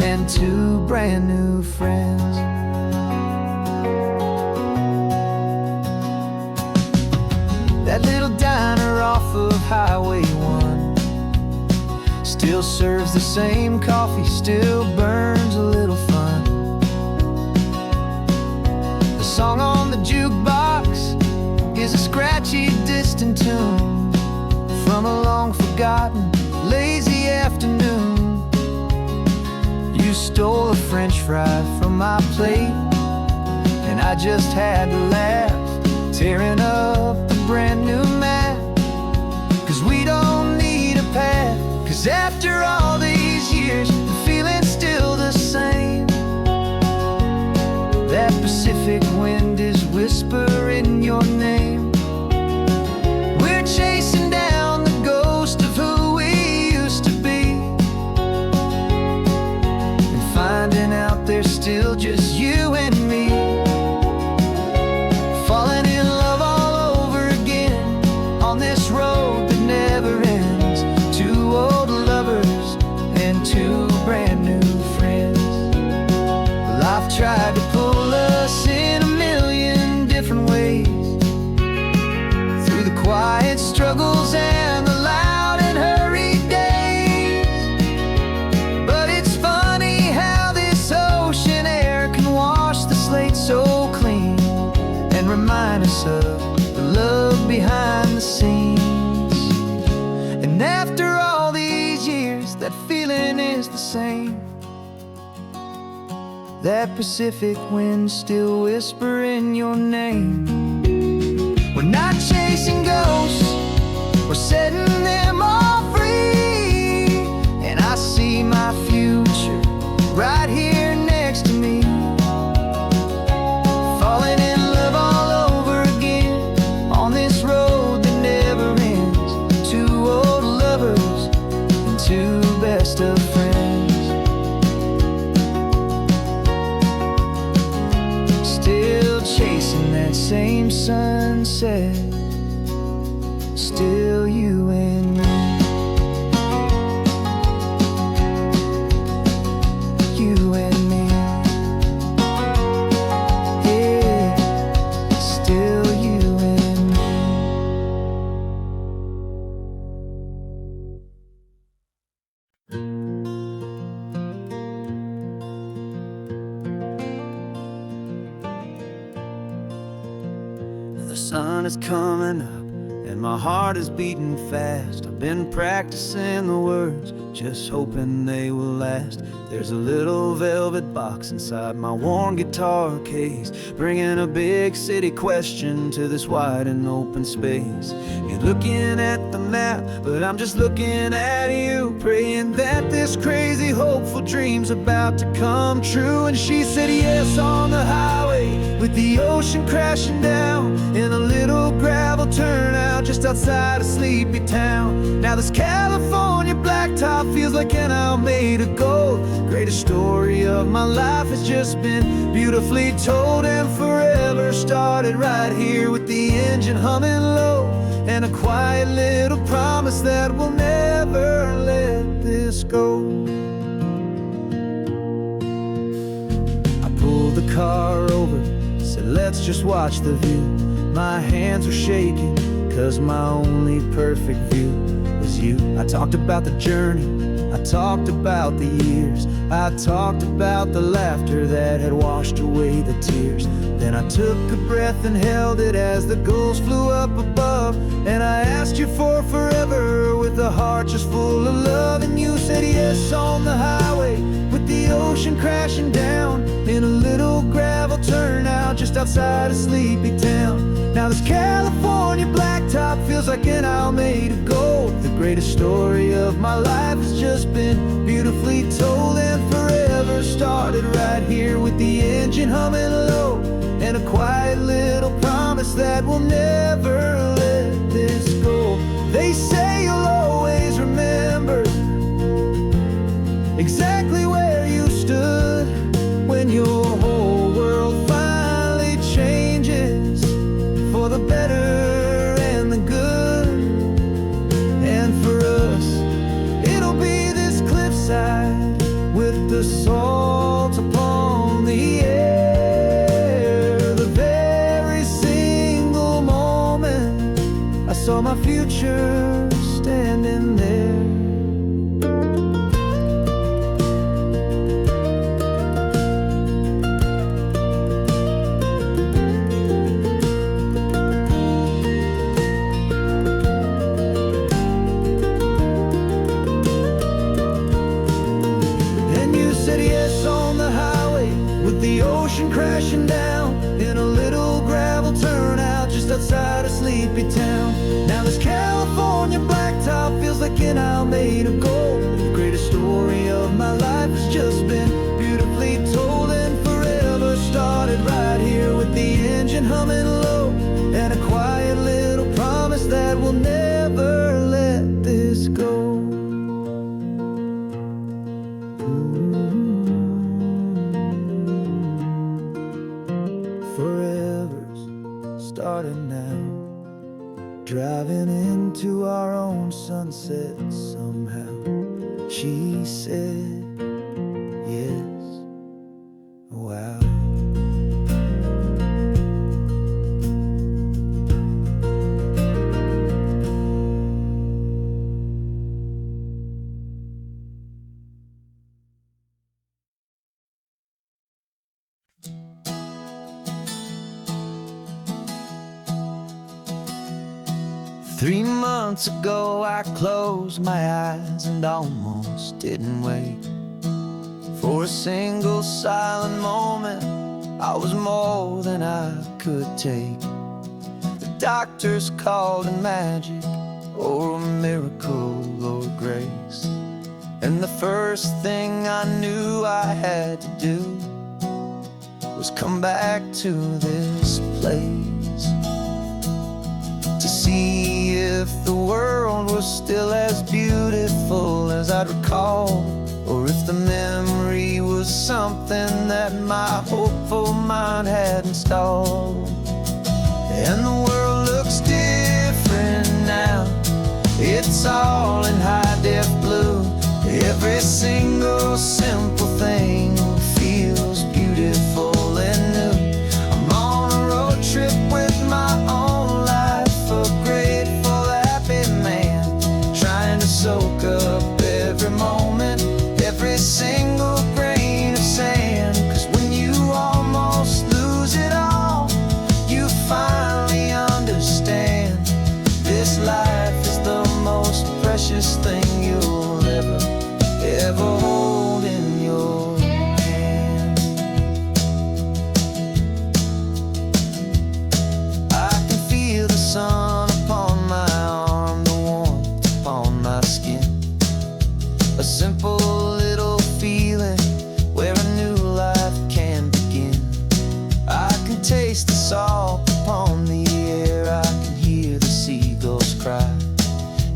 and two brand new friends. That little diner off of Highway 1 still serves the same coffee, still burns a little fun. The song on the jukebox is a scratchy, distant tune from a long-forgotten, lazy afternoon. You stole a French fry from my plate, and I just had to laugh, tearing up the brand new map. Cause we don't need a path, cause after all these years, the feeling's still the same. That Pacific wind is whispering your name. We're chasing down the ghost of who we used to be, and finding out there's still just you and me. Falling in love all over again on this road that never ends. Two old lovers and two brand new friends. Life tried to pull us in a million different ways, through the quiet struggles and the loud and hurried days. But it's funny how this ocean air can wash the slate so clean, and remind us of the love behind the scenes. And after all these years, that feeling is the same. That Pacific wind still whispering your name. We're not chasing ghosts, we're setting them all free. And I see my future right here next to me. Falling in love all over again on this road that never ends. Two old lovers and two best of friends. Still chasing that same sunset, still you and me. You and me. Yeah, still you and me. The sun is coming up and my heart is beating fast. I've been practicing the words, just hoping they will last. There's a little velvet box inside my worn guitar case, bringing a big city question to this wide and open space. You're looking at the map, but I'm just looking at you, praying that this crazy hopeful dream's about to come true. And she said yes on the highway, with the ocean crashing down in a little gravel turnout just outside a sleepy town. Now this California blacktop feels like an hour made of gold. Greatest story of my life has just been beautifully told, and forever started right here with the engine humming low, and a quiet little promise that we'll never let this go. I pulled the car over, said let's just watch the view. My hands were shaking, cause my only perfect view was you. I talked about the journey, I talked about the years, I talked about the laughter that had washed away the tears. Then I took a breath and held it as the gulls flew up above, and I asked you for forever with a heart just full of love. And you said yes on the highway, with the ocean crashing down in a little gravel turnout just outside a sleepy town. Now this California blacktop feels like an hour made of gold. The greatest story of my life has just been beautifully told, and forever started right here with the engine humming low, and a quiet little promise that we'll never let this go. They say you'll always remember exactly where you stood when your whole world finally changes for the better and the good. And for us, it'll be this cliffside with the salt upon the air. The very single moment I saw my future standing there. Crashing down in a little gravel turnout just outside a sleepy town. Now this California blacktop feels like an hour made of gold. The greatest story of my life has just been beautifully told, and forever started right here with the engine humming low, and a quiet little promise that we'll never let this go. Starting now, driving into our own sunset somehow. She said yes. Wow. 3 months ago I closed my eyes and almost didn't wait for a single silent moment. I was more than I could take. The doctors called it magic, or a miracle, or grace. And the first thing I knew I had to do was come back to this place, to see if the world was still as beautiful as I'd recall, or if the memory was something that my hopeful mind had installed. And the world looks different now, it's all in high-def blue. Every single simple thing feels beautiful and new. I'm on a road trip with my own life, a grateful, happy man, trying to soak up every moment, every single grain of sand. 'Cause when you almost lose it all, you finally understand this life is the most precious thing you'll ever hold in your hand. I can feel the sun upon my arm, the warmth upon my skin, a simple little feeling where a new life can begin. I can taste the salt upon the air, I can hear the seagulls cry,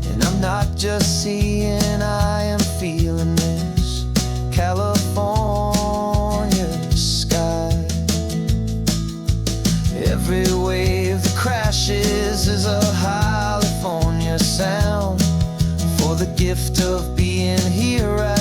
and I'm not just seeing, I am feeling this California sky. Every wave that crashes is a California sound, for the gift of being here right